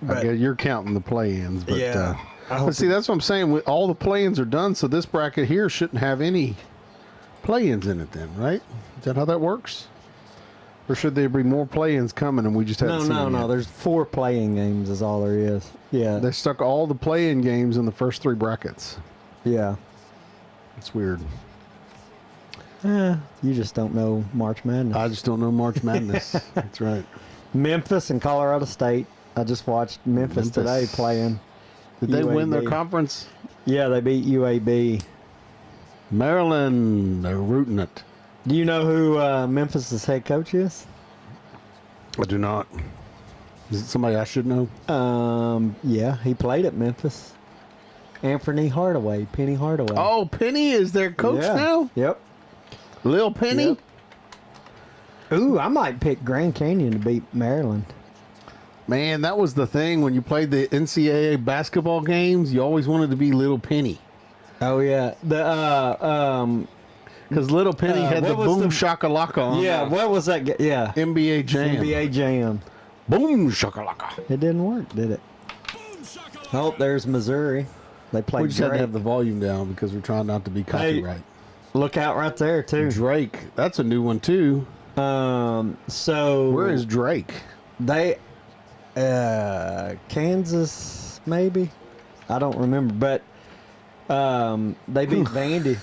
I guess you're counting the play-ins, but Yeah. I hope but see, that's what I'm saying. All the play-ins are done, so this bracket here shouldn't have any play-ins in it. Then, right? Is that how that works? Or should there be more play-ins coming and we just haven't seen them No. yet? There's 4 playing games is all there is. Yeah. They stuck all the play-in games in the first 3 brackets. Yeah. It's weird. You just don't know March Madness. I just don't know March Madness. That's right. Memphis and Colorado State. I just watched Memphis today playing. Did they win their UAB. conference? Yeah, they beat UAB. Maryland, they're rooting it. Do you know who Memphis's head coach is? I do not. Is it somebody I should know? Yeah, he played at Memphis. Anthony Hardaway, Penny Hardaway. Oh, Penny is their coach Yeah. now? Yep. Lil Penny? Yep. Ooh, I might pick Grand Canyon to beat Maryland. Man, that was the thing when you played the NCAA basketball games. You always wanted to be Little Penny. Oh yeah, the Because Little Penny had the what was boom the- shakalaka on yeah. What was that? Yeah, NBA Jam. NBA Jam. Boom shakalaka. It didn't work, did it? Oh, there's Missouri. They We played just had to Drake. have the volume down because we're trying not to be copyright. Look out right there too. Drake, that's a new one too. So Where is Drake? they? Kansas, maybe. I don't remember, but they beat Vandy.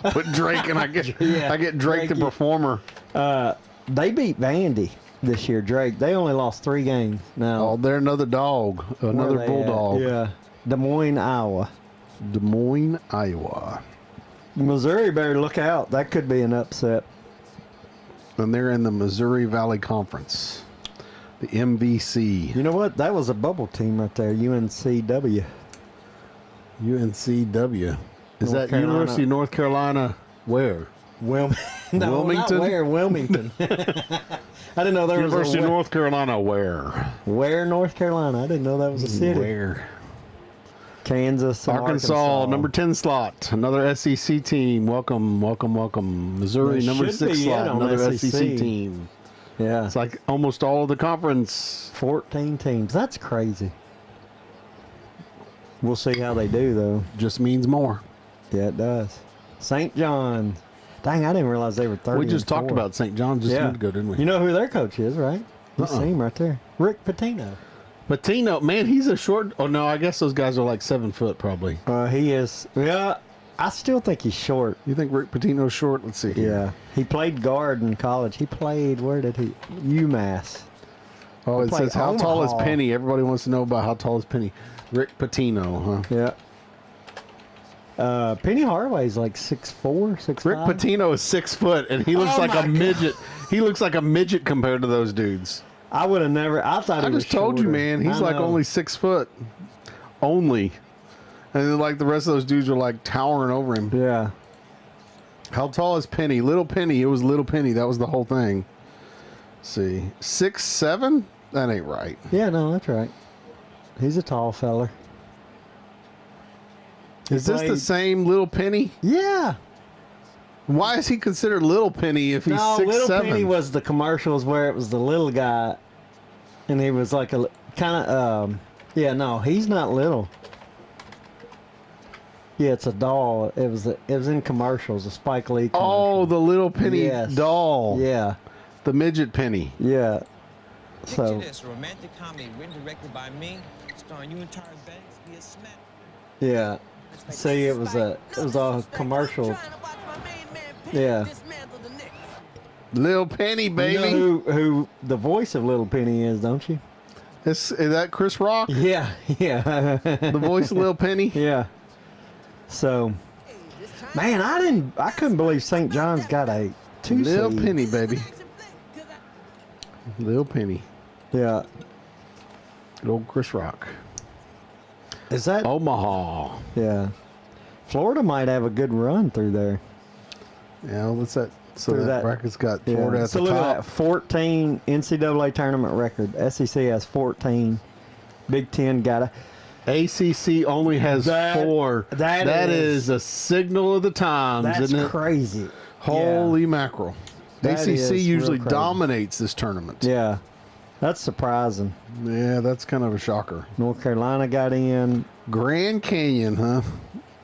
Put Drake and I get Yeah, I get Drake the Drake. performer. They beat Vandy this year. Drake. They only lost 3 games. Now Oh, they're another dog, where another they bulldog. at? Yeah, Des Moines, Iowa. Des Moines, Iowa. Missouri better look out. That could be an upset. And they're in the Missouri Valley Conference, the MVC. You know what? That was a bubble team right there. UNCW. UNCW. Is North that Carolina. University of North Carolina? Where? No, Wilmington? not where. Wilmington. I didn't know there University was of a North Carolina. Where? Where North Carolina. I didn't know that was a city. Where? Kansas, and Arkansas, number 10 slot. Another SEC team. Welcome, welcome, welcome. Missouri, They number should 6 be slot. in on Another SEC. SEC team. Yeah, It's like almost all of the conference. 14 teams. That's crazy. We'll see how they do though. Just means more. Yeah, it does. St. John. Dang, I didn't realize they were 30. We just talked about St. John just a minute ago, didn't we? You know who their coach is, right? You see him right there. Rick Pitino. Patino, man, he's a short. Oh no, I guess those guys are like 7 foot probably. He is. Yeah, I still think he's short. You think Rick Pitino's short? Let's see. Here. Yeah, he played guard in college. He played. Where did he? UMass. Oh, it played says how tall is Omaha. Penny? Everybody wants to know about how tall is Penny. Rick Pitino, huh? Yeah. Penny Hardaway's like 6'4", 6'5". Rick Pitino is 6 foot, and he looks Oh like my a midget. He looks like a midget compared to those dudes. I would have never. I thought I he was just told you, shorter. man. He's I like know. only 6 foot, only, and then like the rest of those dudes are like towering over him. Yeah. How tall is Penny? Little Penny. It was Little Penny. That was the whole thing. Let's see, 6'7". That ain't right. Yeah, no, that's right. He's a tall feller. Is this the same Little Penny? Yeah. Why is he considered Little Penny if he's No, 6'7"? Little Penny was the commercials where it was the little guy, and he was like a kind of yeah. No, he's not little. Yeah, it's a doll. It was in commercials, a Spike Lee commercial. Oh, the Little Penny Yes. doll. Yeah. The midget Penny. Yeah. Picture So this, a romantic comedy written directed by me, starring you and Tyra Banks via Smack. yeah. See, it was all commercial. Yeah. Little Penny, baby. You know who the voice of Little Penny is, don't you? Is that Chris Rock? Yeah, yeah. The voice of Little Penny? Yeah. So, man, I couldn't believe St. John's got a 2 Little seed. Penny, baby. Little Penny. Yeah. Good old Chris Rock. Is that? Omaha. Yeah. Florida might have a good run through there. Yeah, what's that? So Through that that- bracket's got Yeah. Florida at So the look top. at that, 14 NCAA tournament record. SEC has 14. Big Ten got a. ACC only has That- 4. that That is- is a signal of the times, That's isn't it? crazy. Holy mackerel. That ACC is real usually crazy. dominates this tournament. Yeah. That's surprising. Yeah, that's kind of a shocker. North Carolina got in. Grand Canyon, huh?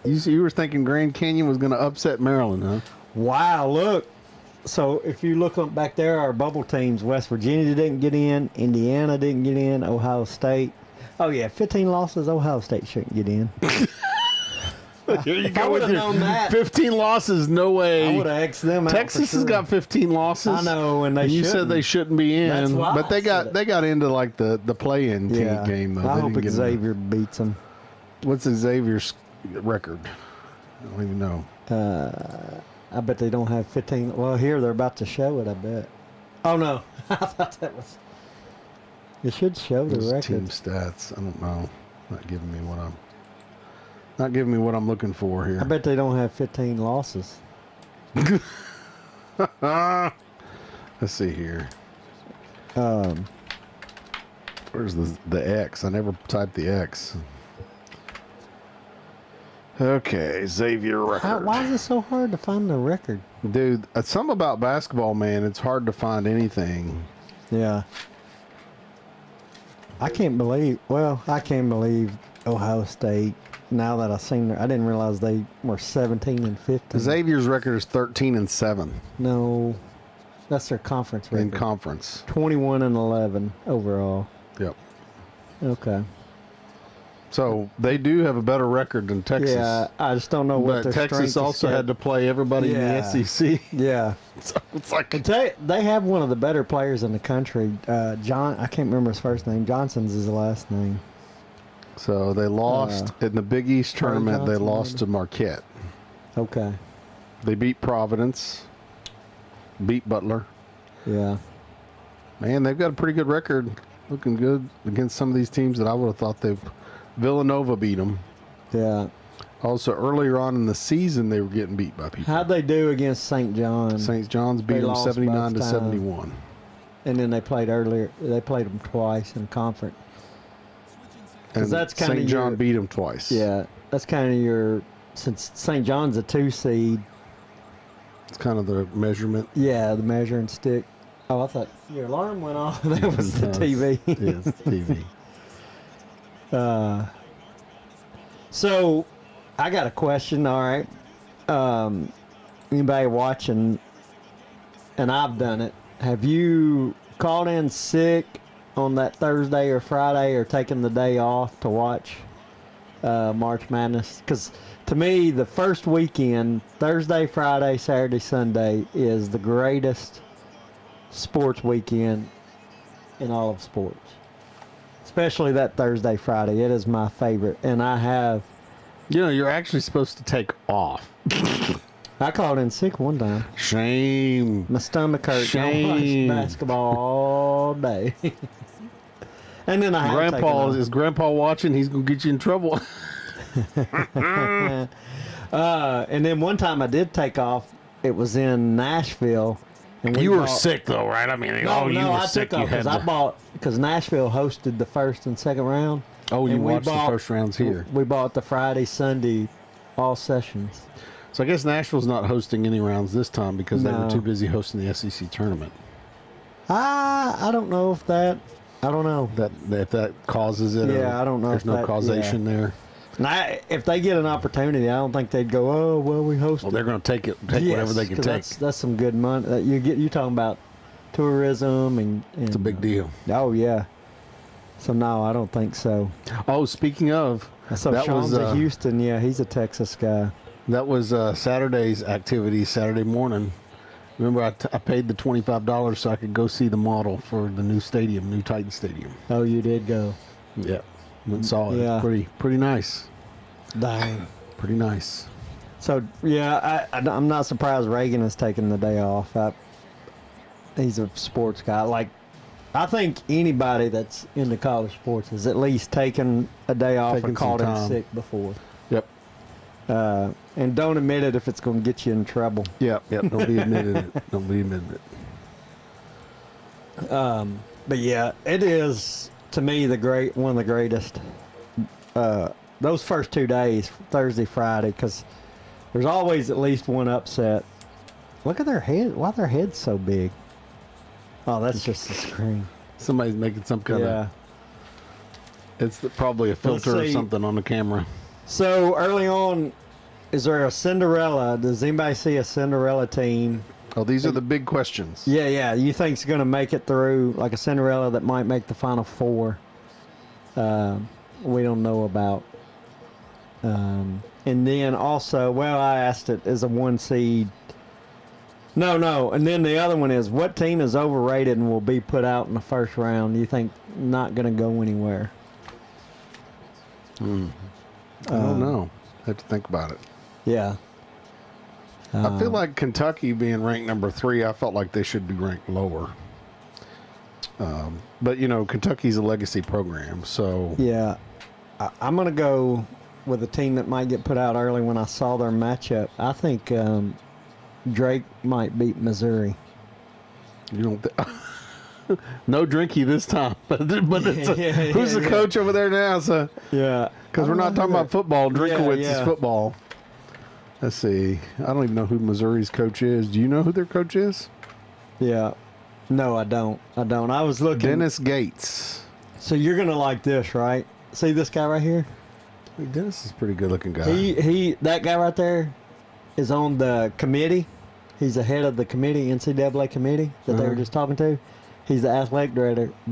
You were thinking Grand Canyon was going to upset Maryland, huh? Wow, look. So if you look up back there, our bubble teams, West Virginia didn't get in, Indiana didn't get in, Ohio State. Oh, yeah, 15 losses, Ohio State shouldn't get in. Here you If I would've known that, 15 losses, no way. I would have X'd them out. Texas for has sure. got 15 losses. I know, and they And you said shouldn't. they shouldn't be That's in, why but they I got said it. they got into like the play-in Yeah. game. Though. I They hope didn't get in. Xavier beats them. What's Xavier's record? I don't even know. I bet they don't have 15. Well, here they're about to show it, I bet. Oh, no. I thought that was. It should show the Those team record. stats. I don't know. Not giving me what I'm looking for here. I bet they don't have 15 losses. Let's see here. Where's the X? I never typed the X. Okay, Xavier record. Why is it so hard to find the record? Dude, something about basketball, man. It's hard to find anything. Yeah. I can't believe Ohio State. Now that I've seen I didn't realize they were 17 and 15. Xavier's record is 13-7 No, that's their conference in record. conference. 21 and 11 overall. Yep. Okay. So they do have a better record than Texas. Yeah, I just don't know what But their Texas strength also is. had to play everybody Yeah. in the SEC. Yeah. So it's like They have one of the better players in the country. John, I can't remember his first name. Johnson's his last name. so they lost in the Big East Trey tournament. They Johnson, lost maybe? to Marquette. Okay. They beat Providence. Beat Butler. Yeah. Man, they've got a pretty good record. Looking good against some of these teams that I would have thought they've. Villanova beat them. Yeah. Also, earlier on in the season, they were getting beat by people. How'd they do against St. John? St. John's beat They them lost 79 to both times. 71. And then they played earlier. They played them twice in conference. And that's kinda St. John your- beat them twice. Yeah, that's kind of your. Since St. John's a 2 seed. It's kind of the measurement. Yeah, the measuring stick. Oh, I thought your alarm went off. That was the No, TV. Yes, TV. So, I got a question. All right. Anybody watching, and I've done it. Have you called in sick on that Thursday or Friday, or taken the day off to watch March Madness? Because to me, the first weekend, Thursday, Friday, Saturday, Sunday, is the greatest sports weekend in all of sports. Especially that Thursday, Friday. It is my favorite. And I have. You know, you're actually supposed to take off. I called in sick one time. Shame. My stomach hurt. I Shame. watched basketball all day. And then I had Grandpa, taken is Grandpa watching? He's going to get you in trouble. off. And then one time I did take off. It was in Nashville. And we You were bought- sick, though, right? I mean, No, you no, were I sick. took off You had because I to- bought because Nashville hosted the first and second round. Oh, you and watched the first rounds here. We bought the Friday, Sunday, all sessions. So I guess Nashville's not hosting any rounds this time because they were No. too busy hosting the SEC tournament. I don't know if that. I don't know. If that causes it. Yeah, I don't know There's if no that- causation there. Now, if they get an opportunity, I don't think they'd go, oh, well, we hosted. Well, they're going to take whatever they can 'cause take. That's some good money. You're talking about tourism and It's a big deal. Oh, yeah. So, no, I don't think so. Oh, speaking of, So, that Sean's was a Houston. Yeah, he's a Texas guy. that was Saturday's activity, Saturday morning. Remember, I paid the $25 so I could go see the model for the new stadium, new Titan Stadium. Oh, you did go. Yeah, went and saw it. Yeah. Pretty nice. Dang. Pretty nice. So, yeah, I'm not surprised Reagan has taken the day off. He's a sports guy. Like, I think anybody that's into college sports has at least taken a day off Taken and called some in time. sick before. Yep. And don't admit it if it's going to get you in trouble. Yep. Nobody admitted it. Nobody admitted it. But yeah, it is to me one of the greatest. Those first 2 days, Thursday, Friday, because there's always at least one upset. Look at their head. Why are their heads so big? Oh, that's just the screen. Somebody's making some kind Yeah. of. It's probably a filter or see. something on the camera. So early on, is there a Cinderella? Does anybody see a Cinderella team? Oh, these are the big questions. Yeah. You think it's going to make it through, like a Cinderella that might make the Final Four? We don't know about. And then also, well, I asked it as a 1 seed. No. And then the other one is, what team is overrated and will be put out in the first round? You think not going to go anywhere? I don't know. I have to think about it. Yeah. I feel like Kentucky being ranked number 3, I felt like they should be ranked lower. But, Kentucky's a legacy program, so... Yeah. I'm going to go with a team that might get put out early when I saw their matchup. I think Drake might beat Missouri. You don't no drinky this time. But it's who's the yeah. coach over there now? So, Yeah. because we're not talking about football. Drinkowitz is yeah. football. Let's see. I don't even know who Missouri's coach is. Do you know who their coach is? Yeah. No, I don't. I was looking. Dennis Gates. So you're going to like this, right? See this guy right here? Hey, Dennis is a pretty good looking guy. That guy right there is on the committee. He's the head of the committee, NCAA committee that they were just talking to. He's the athletic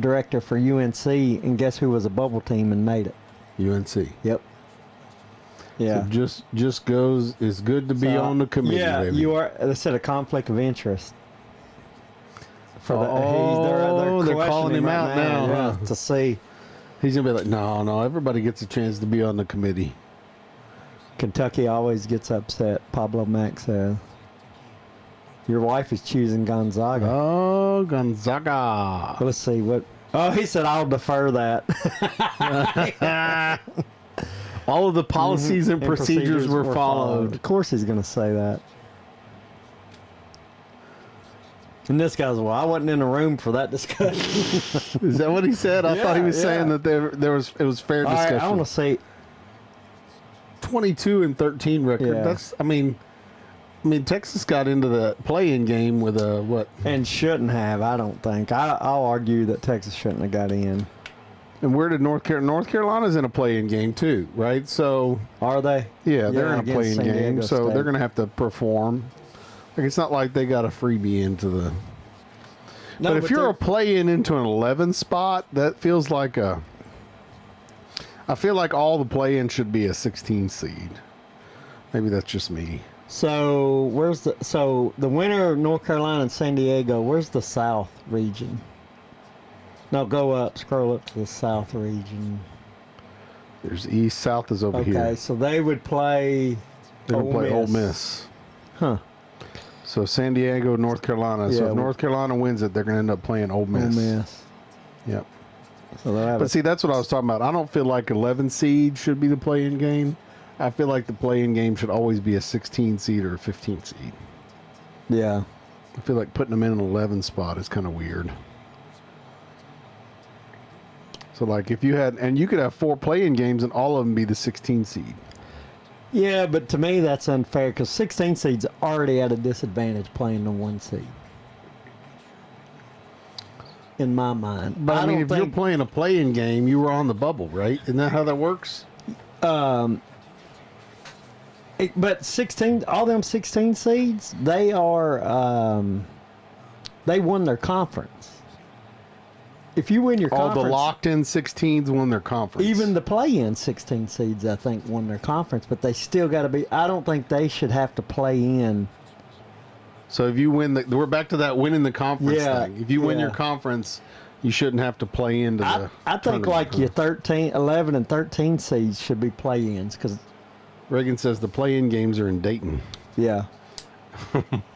director for UNC, and guess who was a bubble team and made it? UNC. Yep. Yeah. So just goes. It's good to be on the committee. Yeah, baby. you are. They said a conflict of interest. For they're calling questioning him right out now, yeah, huh? to see. He's gonna be like, no. Everybody gets a chance to be on the committee. Kentucky always gets upset. Pablo Mack says. Your wife is choosing Gonzaga. Oh, Gonzaga. Let's see what. Oh, he said I'll defer that. All of the policies and procedures were followed. Of course, he's going to say that. And this guy's, well, I wasn't in the room for that discussion. Is that what he said? I thought he was Yeah, saying yeah. that it was fair All right, discussion. I want to see. 22-13 record. Yeah. That's. I mean, Texas got into the play-in game with a what? And shouldn't have, I don't think. I'll argue that Texas shouldn't have got in. And where did North Carolina? North Carolina's in a play-in game too, right? So Are they? yeah, they're in a against play-in San game, Diego so State. they're going to have to perform. Like it's not like they got a freebie into the. No, but if you're a play-in into an 11 spot, that feels like a. I feel like all the play-in should be a 16 seed. Maybe that's just me. So the winner of North Carolina and San Diego, where's the South region? No, go up, scroll up to the South region. There's East, South is over here. Okay, so they would play. They're going to play Ole Miss. Huh. So San Diego, North Carolina. So Yeah. if North Carolina wins it, they're going to end up playing Ole Miss. Ole Miss. Yep. So they'll have But see, that's what I was talking about. I don't feel like 11 seed should be the play-in game. I feel like the play-in game should always be a 16 seed or a 15 seed. yeah. I feel like putting them in an 11 spot is kind of weird. So, like, if you had, and you could have 4 play-in games and all of them be the 16 seed. Yeah, but to me that's unfair because 16 seeds already at a disadvantage playing the 1 seed. In my mind. But I mean, if you're playing a play-in game, you were on the bubble, right? Isn't that how that works? But 16, all them 16 seeds, they are, they won their conference. If you win your conference, all the locked-in 16s won their conference. even the play-in 16 seeds, I think, won their conference. But they still got to be. I don't think they should have to play in. So if you win we're back to that winning the conference Yeah, thing. If you win yeah. your conference, you shouldn't have to play into the. I think like your 11 and 13 seeds should be play-ins because. Reagan says the play-in games are in Dayton. Yeah.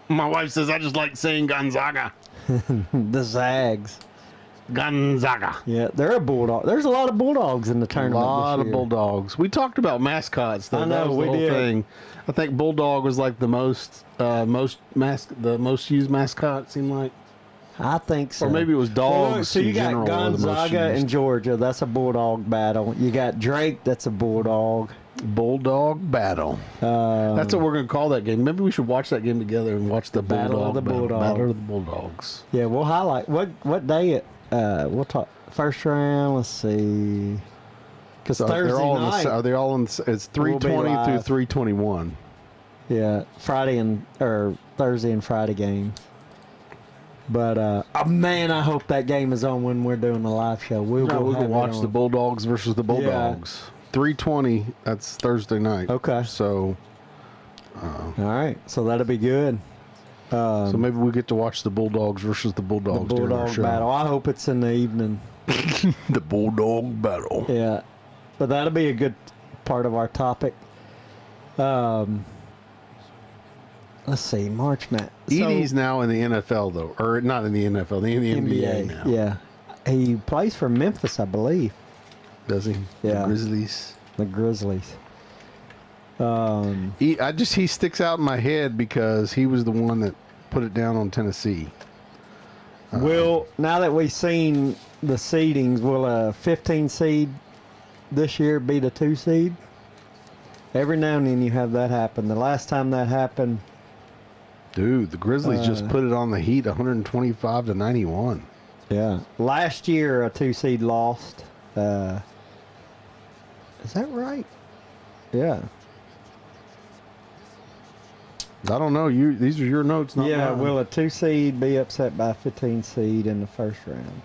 My wife says I just like saying Gonzaga. The Zags. Gonzaga. Yeah, they're a bulldog. There's a lot of bulldogs in the A tournament. lot this of year. bulldogs. We talked about mascots though. I know, That was the we whole did. thing. I think bulldog was like the most used mascot. It seemed like, I think so. or maybe it was dogs. So you in got general were the most Gonzaga used. in Georgia. That's a bulldog battle. You got Drake. That's a bulldog. Bulldog battle. That's what we're going to call that game. Maybe we should watch that game together and watch the Battle of bulldog the Bulldogs. Battle of the Bulldogs. Yeah, we'll highlight what day it. We'll talk first round. Let's see. Because So Thursday they're all night. are they all in? It's We'll be 320 through live. 321. Yeah, Thursday and Friday games. But oh man, I hope that game is on when we're doing the live show. We'll No, go we have can it watch on. the Bulldogs versus the Bulldogs. 320. That's Thursday night. Okay. So All right, so that'll be good. so maybe we get to watch the Bulldogs versus the The Bulldogs during our bulldog show. battle. I hope it's in the evening. The Bulldog battle. Yeah, but that'll be a good part of our topic. Let's see, March Madness. Edie's now in the NFL though, or not in the NFL, in the NBA now. Yeah, he plays for Memphis, I believe. Does he? Yeah. The Grizzlies. The Grizzlies. He sticks out in my head because he was the one that put it down on Tennessee. Will, now that we've seen the seedings, will a 15 seed this year beat a 2 seed? Every now and then you have that happen. The last time that happened, Dude, the Grizzlies just put it on the Heat 125 to 91. yeah. Last year a 2 seed lost. Is that right? Yeah. I don't know. These are your notes, not Yeah, mine. will a 2 seed be upset by a 15 seed in the first round?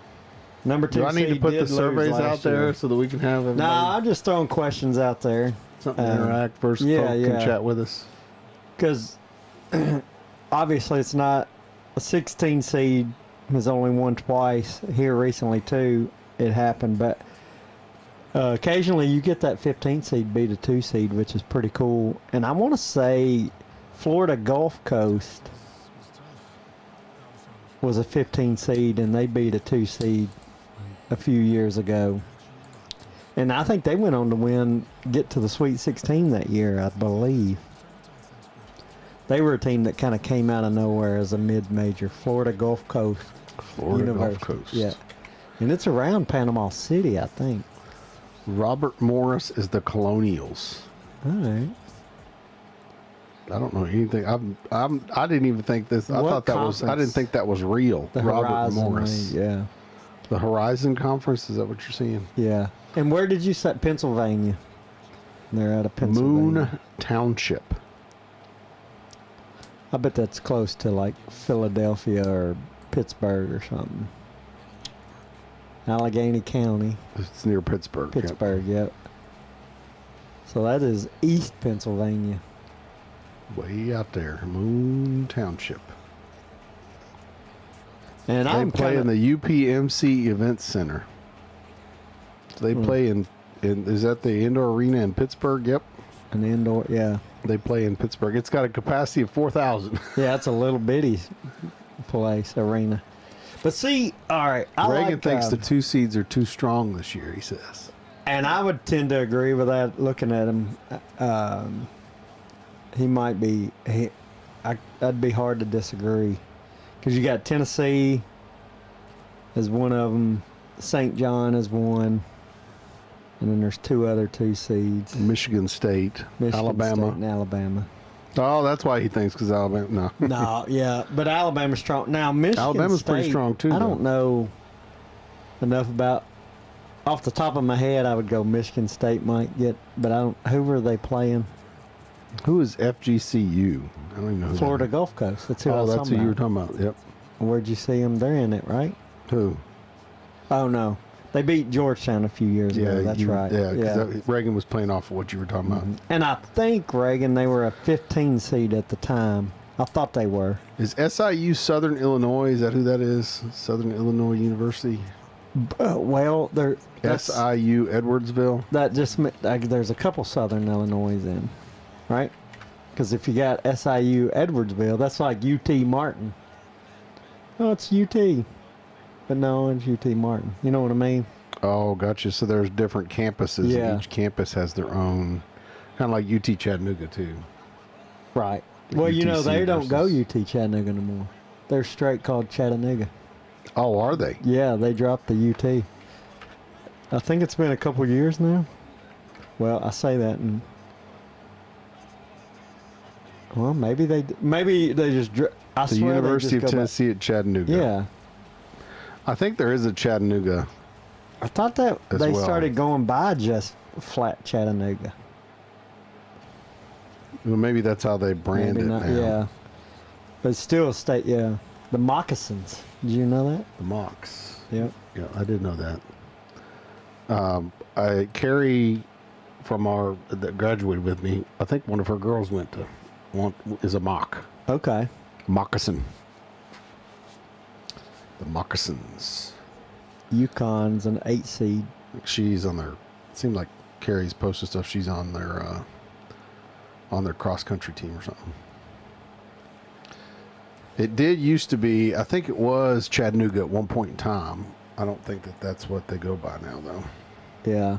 Number 2 Do I need to seed put did the lose surveys last out there year. so that we can have everybody Nah, I'm just throwing questions out there. something to interact versus yeah, folk can yeah. chat with us? Because obviously it's not a 16 seed has only won twice. Here recently too, it happened, but occasionally you get that 15 seed beat a 2 seed, which is pretty cool. And I want to say Florida Gulf Coast was a 15 seed and they beat a 2 seed a few years ago. And I think they went on to get to the Sweet 16 that year, I believe. They were a team that kind of came out of nowhere as a mid-major. Florida Gulf Coast Florida University. Gulf Coast. Yeah. And it's around Panama City, I think. Robert Morris is the Colonials. All right. I don't know anything. I didn't even think this. I What thought that was. I didn't conference? think that was real. The Robert Horizon Morris. League, yeah. The Horizon Conference. Is that what you're seeing? Yeah. And where did you set Pennsylvania? They're out of Pennsylvania. Moon Township. I bet that's close to like Philadelphia or Pittsburgh or something. Allegheny County, It's near Pittsburgh. Yep. Pittsburgh, yep. So that is East Pennsylvania. Way out there, Moon Township. And They I'm play in the UPMC Event Center. So they play in. Is that the indoor arena in Pittsburgh? Yep. an indoor, yeah. They play in Pittsburgh. It's got a capacity of 4,000. Yeah, it's a little bitty place, arena. But see, all right, Reagan thinks the 2 seeds are too strong this year, he says. and I would tend to agree with that. Looking at him, he might be. That'd be hard to disagree, because you got Tennessee as one of them. St. John is one. And then there's 2 other 2 seeds. Michigan State, Michigan Alabama. State and Alabama. Oh, that's why he thinks because Alabama. No. No, yeah, but Alabama's strong. Now, Michigan Alabama's State, pretty strong, too, I though. don't know enough about. Off the top of my head, I would go Michigan State might get, but I don't. Who are they playing? Who is FGCU? I don't even know who Florida that is. Gulf Coast. That's who I Oh, was that's who talking you were about. talking about. Yep. Where'd you see them? They're in it, right? Who? Oh no, they beat Georgetown a few years ago. That's right. Yeah, because Reagan was playing off of what you were talking about. And I think Reagan, they were a 15 seed at the time. I thought they were. Is SIU Southern Illinois? Is that who that is? Southern Illinois University? Well, SIU Edwardsville? that just there's a couple Southern Illinois in, right? Because if you got SIU Edwardsville, that's like UT Martin. Oh, it's UT, but no, it's UT Martin. You know what I mean? Oh, gotcha. So there's different campuses. Yeah. And each campus has their own, kind of like UT Chattanooga, too. Right. The Well, you know, UTC they don't go versus- UT Chattanooga anymore. They're straight called Chattanooga. Oh, are they? Yeah, they dropped the UT. I think it's been a couple years now. Well, I say that, and well, maybe they just. I The swear University they of just go Tennessee at Chattanooga. Back. Yeah, I think there is a Chattanooga. I thought that As they well. started going by just flat Chattanooga. Well, maybe that's how they brand Maybe it not, now. yeah, but it's still a state. Yeah, the moccasins. Did you know that? The Mocs. Yep. Yeah, I did know that. Carrie from that graduated with me, I think one of her girls is a mock. Okay. Moccasin. The Moccasins. UConn's an 8 seed. She's on their, it seemed like Carrie's posted stuff, she's on their cross country team or something. It did used to be, I think it was Chattanooga at one point in time. I don't think that's what they go by now, though. Yeah.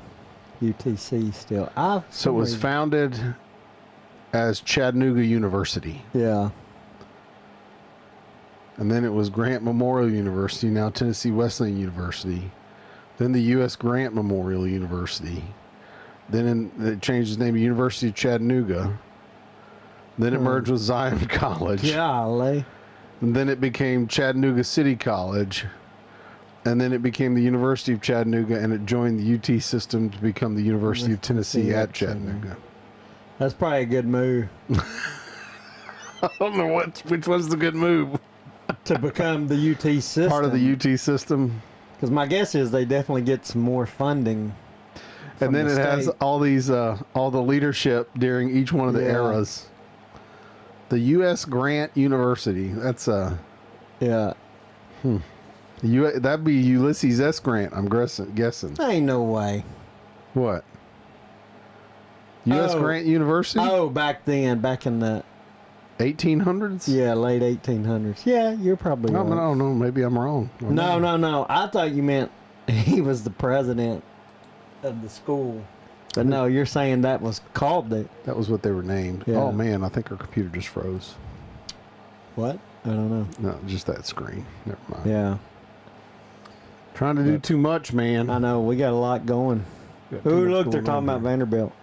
UTC still. So it was founded as Chattanooga University. Yeah. And then it was Grant Memorial University, now Tennessee Wesleyan University. Then the U.S. Grant Memorial University. Then it changed its name to University of Chattanooga. Then it merged with Zion College. Golly. And then it became Chattanooga City College. And then it became the University of Chattanooga, and it joined the UT system to become the University of Tennessee at Chattanooga. That's probably a good move. I don't know which one's the good move. To become the UT system. Part of the UT system. Because my guess is they definitely get some more funding. And then the it has state. all these, all the leadership during each one of the Yeah. eras. The U.S. Grant University. That's Yeah. that'd be Ulysses S. Grant. I'm guessing. Ain't no way. What? U.S. Oh. Grant University. Oh, back then, back in the 1800s. late 1800s. Yeah, you're probably I right. don't know. Maybe I'm wrong. No. I thought you meant he was the president of the school. But no, you're saying that was called the That was what they were named. Yeah. Oh man, I think our computer just froze. what? I don't know. No, just that screen. Never mind. Yeah, Trying to do too much, man. I know. We got a lot going. Got too Ooh, much look, they're going talking on about here. Vanderbilt,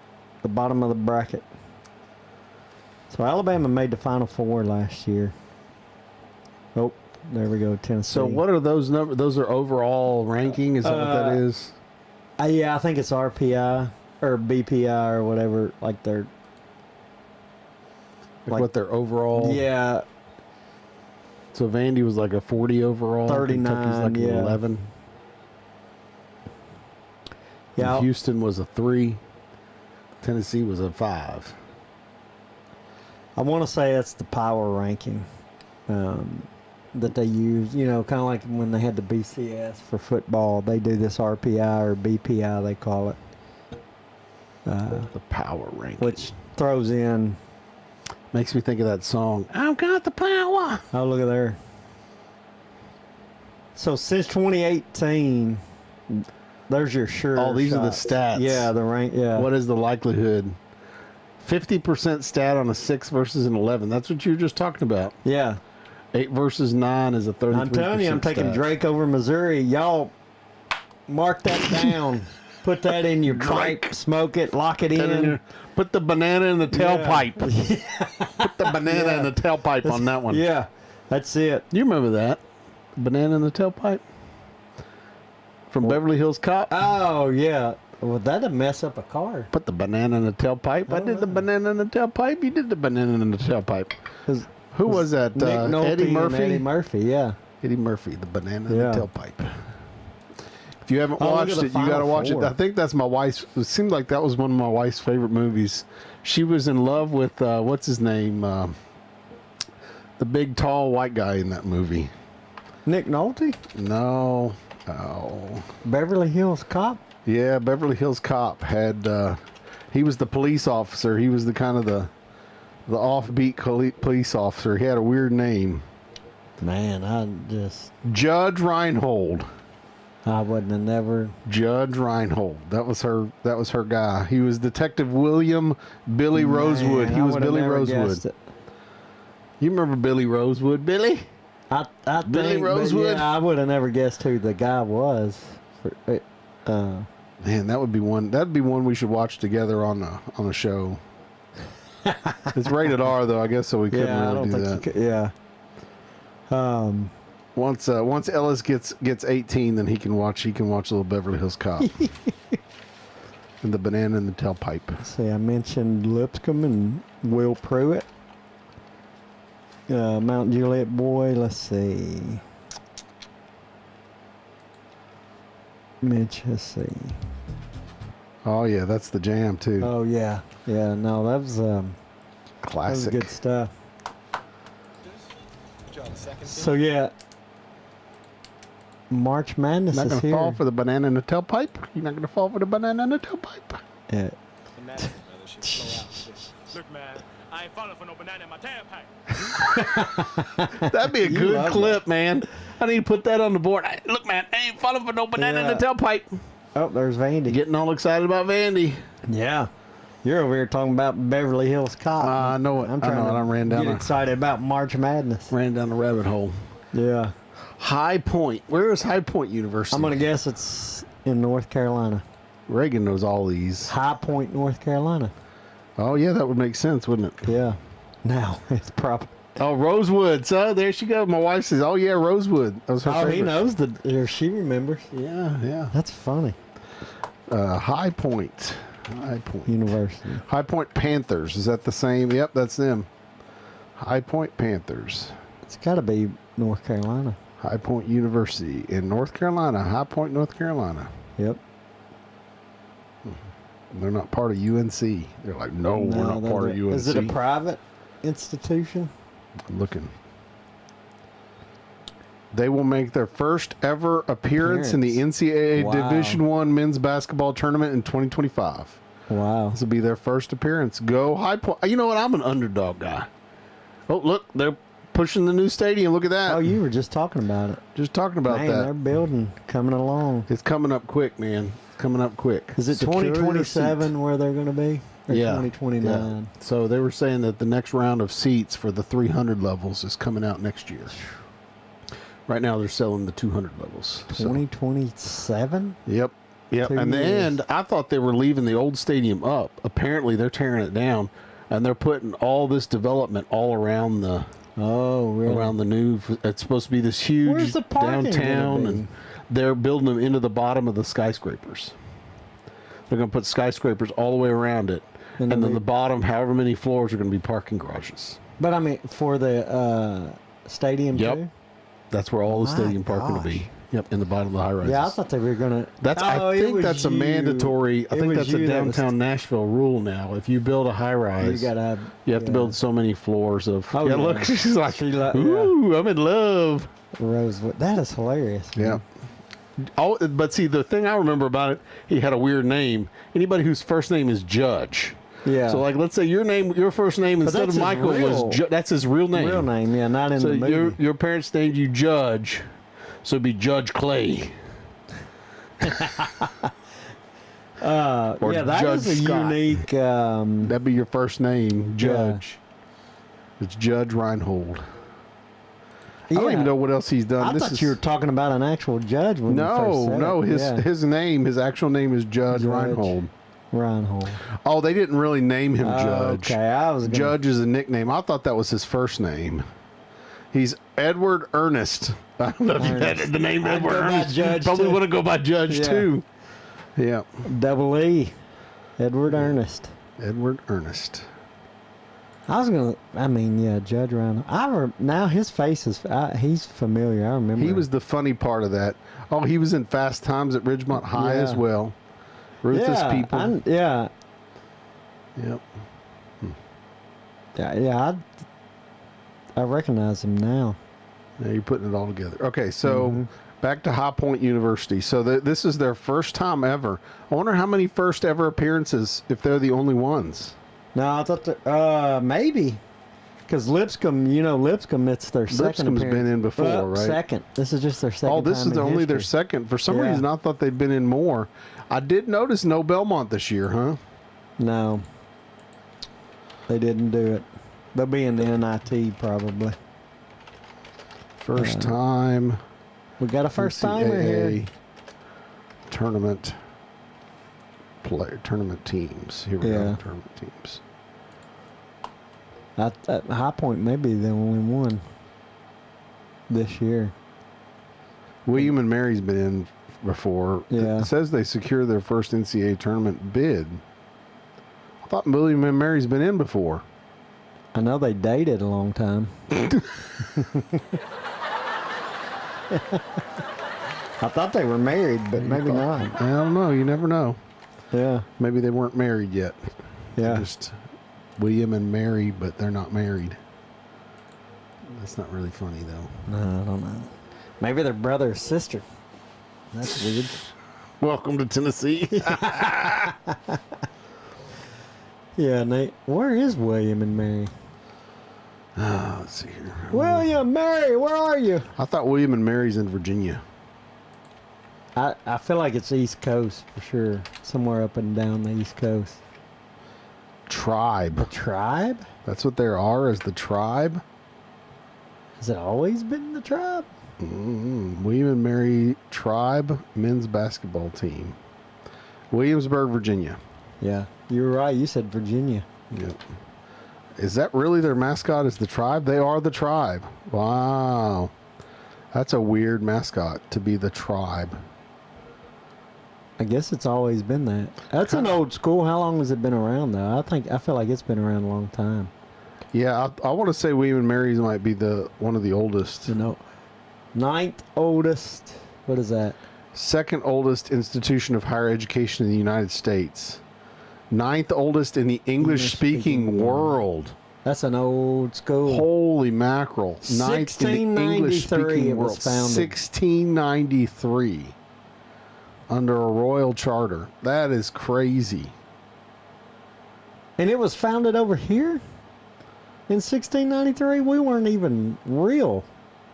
the bottom of the bracket. So Alabama made the Final Four last year. Oh, there we go, Tennessee. So what are those numbers? Those are overall ranking. Is that what that is? Yeah, I think it's RPI or BPI or whatever. Like they're Like what their overall? yeah, So Vandy was like a 40 overall. 39, Kentucky's like an yeah. 11. yeah. And Houston was a 3. Tennessee was a 5. I want to say that's the power ranking that they use. You know, kind of like when they had the BCS for football. They do this RPI or BPI, they call it. The power ranking. Which throws in, makes me think of that song. I've got the power. oh, look at there. So since 2018, there's your sure Oh, these are the shots. stats. Yeah, the rank. Yeah. What is the likelihood? 50% stat on a 6 versus an 11. That's what you were just talking about. Yeah. 8 versus 9 is a 33%. I'm telling you, I'm taking stat. Drake over Missouri. Y'all Mark that down. Put that in your pipe. Smoke it. Lock it in. Put the banana in the tailpipe. Put the banana in the tailpipe on that one. Yeah, that's it. You remember that? Banana in the tailpipe? From Beverly Hills Cop? Oh, yeah. Well, that'd mess up a car. Put the banana in the tailpipe. I did the banana in the tailpipe. You did the banana in the tailpipe. Who was that? Nick Nolte Eddie Murphy? and Eddie Murphy, yeah. Eddie Murphy, the banana in the tailpipe. If you haven't watched it, you got to watch it. I think that's my wife's. It seemed like that was one of my wife's favorite movies. She was in love with, what's his name? The big, tall, white guy in that movie. Nick Nolte? No. Oh. Beverly Hills Cop? Yeah, Beverly Hills Cop had, he was the police officer. He was the kind of the offbeat police officer. He had a weird name. Man, Judge Reinhold. I wouldn't have never. Judge Reinhold. That was her guy. He was Detective William Billy Rosewood. He was Billy Rosewood. You remember Billy Rosewood, Billy? I Billy think, Rosewood. Yeah, I would have never guessed who the guy was. Man, that would be one. That'd be one we should watch together on a show. It's rated R though, I guess, so we couldn't really do that. Yeah. Once Ellis gets 18, then he can watch a little Beverly Hills Cop. And the banana in the tailpipe. Let's see, I mentioned Lipscomb and Will Pruitt. Mount Juliet boy. Let's see. Mitch. Let's see. Oh yeah, that's the jam too. Oh yeah, yeah. No, that was classic. That was good stuff. So yeah, March Madness You're not is gonna here. fall for the banana in the tailpipe. You're not gonna fall for the banana in the tailpipe. Yeah. Look, man, I ain't falling for no banana in my tailpipe. That'd be a good clip, man. I need to put that on the board. Look, man, I ain't falling for no banana in the tailpipe. Oh, there's Vandy. Getting all excited about Vandy. Yeah. You're over here talking about Beverly Hills Cop. I know it. I'm trying to get excited about March Madness. Ran down the rabbit hole. Yeah. High Point. Where is High Point University? I'm going to guess it's in North Carolina. Reagan knows all these. High Point, North Carolina. Oh, yeah, that would make sense, wouldn't it? Yeah. Now, it's probably... Oh, Rosewood. So there she goes. My wife says, oh, yeah, Rosewood. That was her favorite. He knows or she remembers. Yeah. That's funny. High Point University. High Point Panthers. Is that the same? Yep, that's them. High Point Panthers. It's got to be North Carolina. High Point University in North Carolina. High Point, North Carolina. Yep. They're not part of UNC. They're like, no, we're not part of UNC. Is it a private institution? I'm looking. They will make their first ever appearance in the NCAA Division I men's basketball tournament in 2025. Wow. This will be their first appearance. Go High Point. You know what? I'm an underdog guy. Oh, look, they're pushing the new stadium. Look at that. Oh, you were just talking about it. Just talking about that. They're building, coming along. It's coming up quick, man. It's coming up quick. Is it 2027 where they're going to be? Or 2029? Yeah. So they were saying that the next round of seats for the 300 levels is coming out next year. Right now they're selling the 200 levels. 2027? Yep. And then I thought they were leaving the old stadium up. Apparently they're tearing it down, and they're putting all this development all around the around the new. It's supposed to be this huge Where's the parking downtown, and they're building them into the bottom of the skyscrapers. They're going to put skyscrapers all the way around it, and then the bottom, however many floors, are going to be parking garages. But I mean, for the stadium too? That's where all the stadium parking will be. Yep, in the bottom of the high rises. Yeah, I thought they were going to. I think that's a mandatory. I think that's a downtown Nashville rule now. If you build a high rise, you have to build so many floors of. Oh, yeah. Look, she's like, ooh, I'm in love. Rosewood. That is hilarious. Yeah. But see, the thing I remember about it, he had a weird name. Anybody whose first name is Judge. Yeah. So, like, let's say your first name instead of Michael was that's his real name. Real name, yeah, not in the movie. So your parents named you Judge, so it'd be Judge Clay. That Judge is a Scott. unique. That'd be your first name, Judge. Yeah. It's Judge Reinhold. I don't even know what else he's done. I thought you were talking about an actual judge when you first said No. it. His actual name is Judge Reinhold. Reinhold. Oh, they didn't really name him Judge. Okay, Judge is a nickname. I thought that was his first name. He's Edward Ernest. I don't know if you had the name Edward Ernest. Judge probably too. want to go by Judge too. Yeah. Double E. Edward Ernest. Edward Ernest. Judge Reinhold. Now his face is, he's familiar. I remember. He was the funny part of that. Oh, he was in Fast Times at Ridgemont High as well. Ruthless People. Yep. I recognize him now. Yeah, you're putting it all together. Okay, so back to High Point University. So this is their first time ever. I wonder how many first ever appearances, if they're the only ones. No, I thought maybe. Because Lipscomb, it's their second Lipscomb's appearance. been in before, right? Second. This is just their second. Oh, this time is in only their history. second. For some reason, I thought they'd been in more. I did notice no Belmont this year, huh? No. They didn't do it. They'll be in the NIT probably. First time. We got a first timer here. Tournament teams. Here we go. Tournament teams. High Point may be the only one this year. William and Mary's been in before. Yeah. It says they secured their first NCAA tournament bid. I thought William and Mary's been in before. I know they dated a long time. I thought they were married, but maybe not. I don't know. You never know. Yeah. Maybe they weren't married yet. Yeah. Just William and Mary, but they're not married. That's not really funny, though. No, I don't know. Maybe they're brother or sister. That's weird. Welcome to Tennessee. Yeah, Nate. Where is William and Mary? Let's see here. William, Mary, where are you? I thought William and Mary's in Virginia. I feel like it's East Coast for sure. Somewhere up and down the East Coast. Tribe. The Tribe? That's what they are, as the Tribe. Has it always been the Tribe? William and Mary Tribe men's basketball team. Williamsburg, Virginia. Yeah, you were right. You said Virginia. Yep. Is that really their mascot, is the Tribe? They are the Tribe. Wow. That's a weird mascot, to be the Tribe. I guess it's always been that. That's an old school. How long has it been around, though? I feel like it's been around a long time. Yeah, I want to say William and Mary's might be one of the oldest. Ninth oldest. What is that? Second oldest institution of higher education in the United States. Ninth oldest in the English-speaking world. That's an old school. Holy mackerel. Ninth in the 1693 English-speaking it world. was founded. 1693. Under a royal charter. That is crazy. And it was founded over here? In 1693? We weren't even real.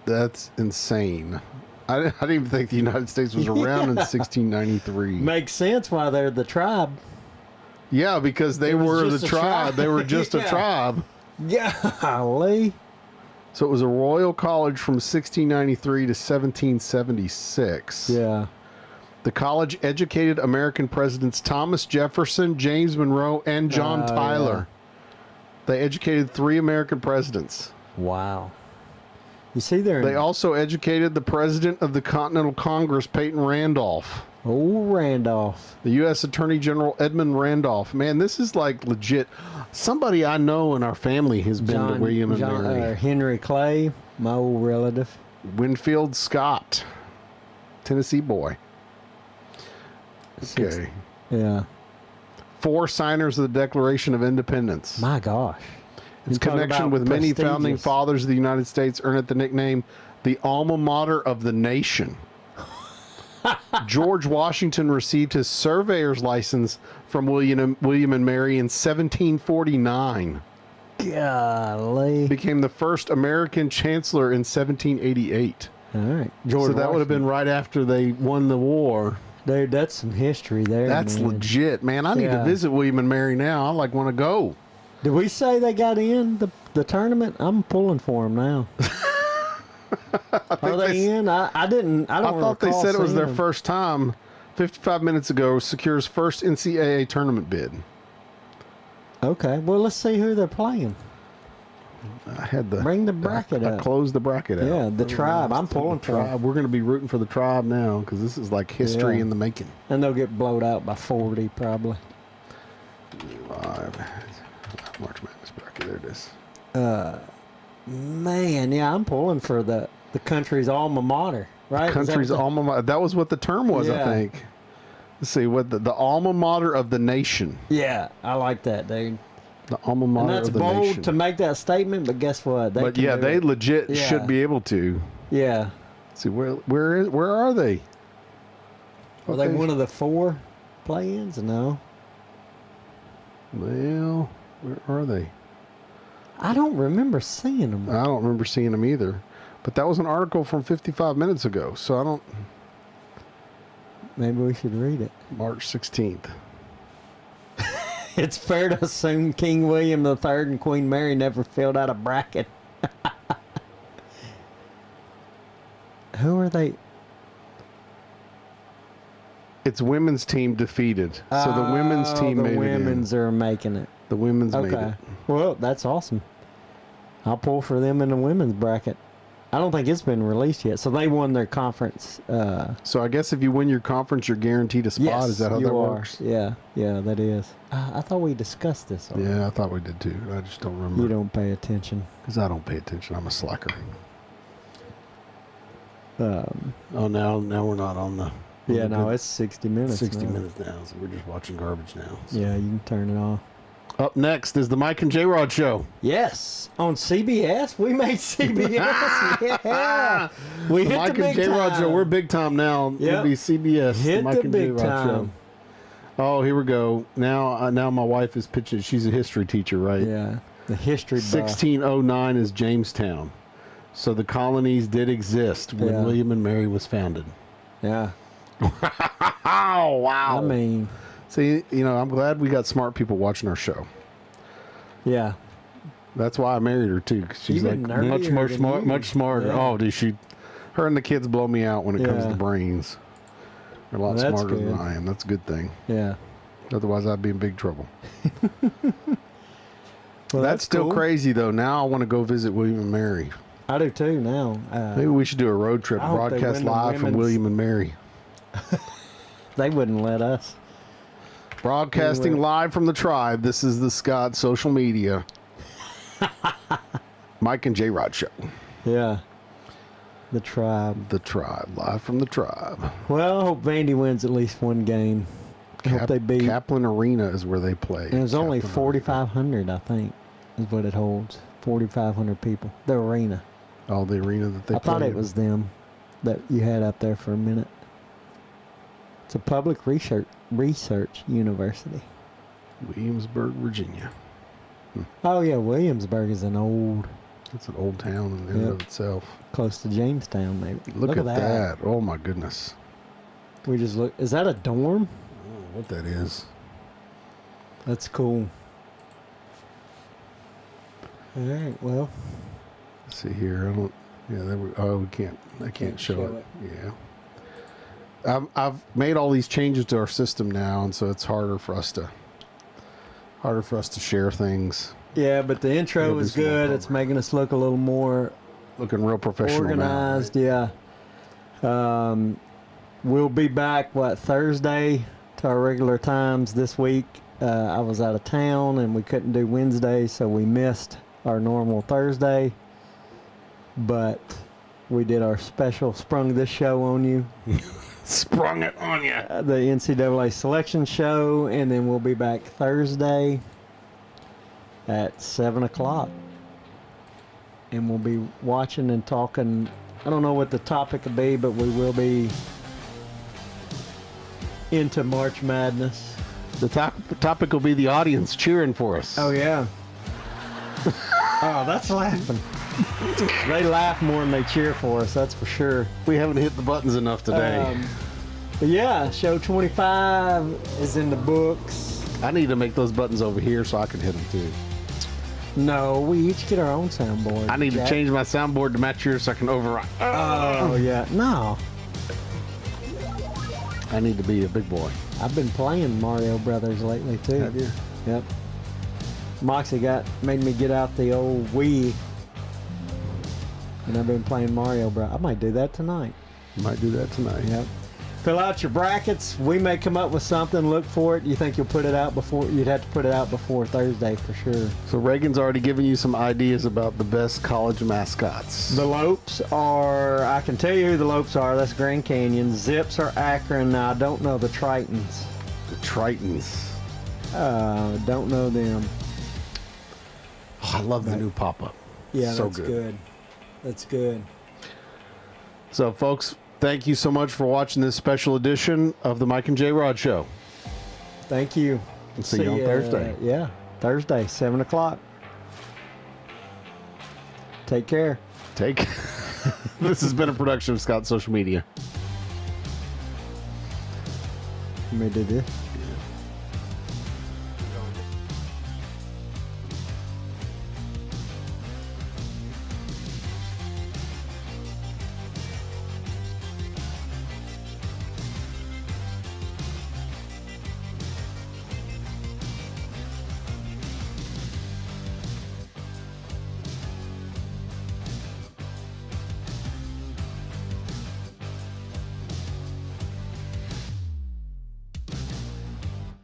That's insane. I didn't even think the United States was around in 1693. Makes sense why they're the Tribe. Yeah, because they were the just a tribe. tribe. They were just a tribe. Golly. So it was a royal college from 1693 to 1776. Yeah. The college educated American presidents Thomas Jefferson, James Monroe, and John Tyler. Yeah. They educated 3 American presidents. Wow. You see They also educated the president of the Continental Congress, Peyton Randolph. Oh, Randolph. The U.S. Attorney General Edmund Randolph. Man, this is like legit. Somebody I know in our family has been to William and Mary. Henry Clay, my old relative. Winfield Scott, Tennessee boy. Okay. Yeah. 4 signers of the Declaration of Independence. My gosh. Its connection with many founding fathers of the United States earned it the nickname the alma mater of the nation. George Washington received his surveyor's license from William and Mary in 1749. Golly. Became the first American chancellor in 1788. All right. So that would have been right after they won the war. Dude, that's some history there. That's legit, man. I need to visit William and Mary now. I want to go. Did we say they got in the tournament? I'm pulling for them now. Are they in? I don't I thought they recall said it was seeing their them. first time. 55 minutes ago, secures first NCAA tournament bid. Okay, well, let's see who they're playing. I had the Bring the bracket I up. closed the bracket out. Yeah, the Tribe. I'm pulling for 'em. Tribe. We're going to be rooting for the Tribe now because this is like history Yeah. in the making. And they'll get blowed out by 40 probably. Live March Madness bracket. There it is. Man, yeah, I'm pulling for the country's alma mater, right? Is that Country's what the- alma mater. That was what the term was, I Yeah. think. Let's see what the alma mater of the nation. Yeah, I like that, dude. The alma And mater that's of the bold nation. to make that statement, but guess what? But can yeah, do they it. legit Yeah. should be able to. Yeah. Let's see where are they? Are they Okay. one of the 4 play-ins? No. Well, where are they? I don't remember seeing them. I don't remember seeing them either. But that was an article from 55 minutes ago, so I don't. Maybe we should read it. March 16th. It's fair to assume King William III and Queen Mary never filled out a bracket. Who are they? It's women's team defeated. So the women's team made the women's it in. are making it. The women's made Okay. it. Well, that's awesome. I'll pull for them in the women's bracket. I don't think it's been released yet. So they won their conference. So I guess if you win your conference, you're guaranteed a spot. Yes, Is that how you that are. works? Yeah, that is. I thought we discussed this already. Yeah, I thought we did too. I just don't remember. You don't pay attention. Because I don't pay attention. I'm a slacker. Um, Oh, now we're not on the. yeah, on the no, good- it's 60 minutes. 60 now. minutes now, so we're just watching garbage now. So. Yeah, you can turn it off. Up next is the Mike and Jrod Show. Yes, on CBS. We made CBS. Yeah, we The hit Mike the and big Jrod time. Show. We're big time now. Yep. It'll be CBS. Hit Mike the and big Jrod time. Show. Oh, here we go. Now my wife is pitching. She's a history teacher, right? Yeah, the history buff. 1609 is Jamestown. So the colonies did exist when Yeah. William and Mary was founded. Yeah, Oh, wow. I mean, See, I'm glad we got smart people watching our show. yeah. That's why I married her too. 'Cause she's Even like much nerdier more than smart, you. much smarter. Yeah. Oh, dude, her and the kids blow me out when it comes Yeah. to brains. They're a lot Well, that's smarter than good. I am. That's a good thing. Yeah. Otherwise, I'd be in big trouble. Well, that's still cool. crazy though. Now I want to go visit William and Mary. I do too now. Maybe we should do a road trip, I hope they broadcast win the live from women's- William and Mary. They wouldn't let us. Broadcasting Anyway. live from the Tribe. This is the Scott social media. Mike and Jrod Show. Yeah. The Tribe. The Tribe, live from the Tribe. Well, I hope Vandy wins at least one game. I hope they beat. Kaplan Arena is where they play. And it's only Kaplan 4,500, I think, is what it holds. 4,500 people. The arena. Arena. Oh, the arena that they I thought play it was them that you had up there for a minute. It's a public research university. Williamsburg, Virginia. Oh yeah, Williamsburg is an old, It's an old town in and Yep. of itself. close to Jamestown maybe. Look at that. Oh my goodness. We just look. Is that a dorm? I don't know what that is. That's cool. All right. Well, Let's see here. I don't. Yeah, there we. Oh, we can't. I can't show show it. Yeah. I've made all these changes to our system now, and so it's harder for us to share things. yeah, but the intro It'll is be some more good. It's making us look a little more Looking real professional organized. Yeah. We'll be back Thursday to our regular times this week. I was out of town and we couldn't do Wednesday, so we missed our normal Thursday. But we did our special sprung this show on you, now. Sprung it on you. the NCAA selection show, and then we'll be back Thursday at 7 o'clock. And we'll be watching and talking. I don't know what the topic will be, but we will be into March Madness. The topic will be the audience cheering for us. Oh, yeah. Oh, that's laughing. They laugh more than they cheer for us, that's for sure. We haven't hit the buttons enough today. But yeah, show 25 is in the books. I need to make those buttons over here so I can hit them too. No, we each get our own soundboard. I need to change my soundboard to match yours so I can override. Oh, yeah. No. I need to be a big boy. I've been playing Mario Brothers lately, too. Have you? Yep. Moxie made me get out the old Wii. And I've been playing Mario Bros. I might do that tonight. Might do that tonight. Yep. Fill out your brackets. We may come up with something. Look for it. You think you'll put it out before? You'd have to put it out before Thursday for sure. So Reagan's already given you some ideas about the best college mascots. The Lopes are, I can tell you who the Lopes are. That's Grand Canyon. Zips are Akron. Now, I don't know the Tritons. The Tritons. Don't know them. Oh, I love the new pop-up. Yeah, so that's good. That's good. So, folks, thank you so much for watching this special edition of the Mike and Jrod Show. Thank you. See you on Thursday. Yeah, Thursday, 7 o'clock. Take care. This has been a production of Scott Social Media. Let me do this.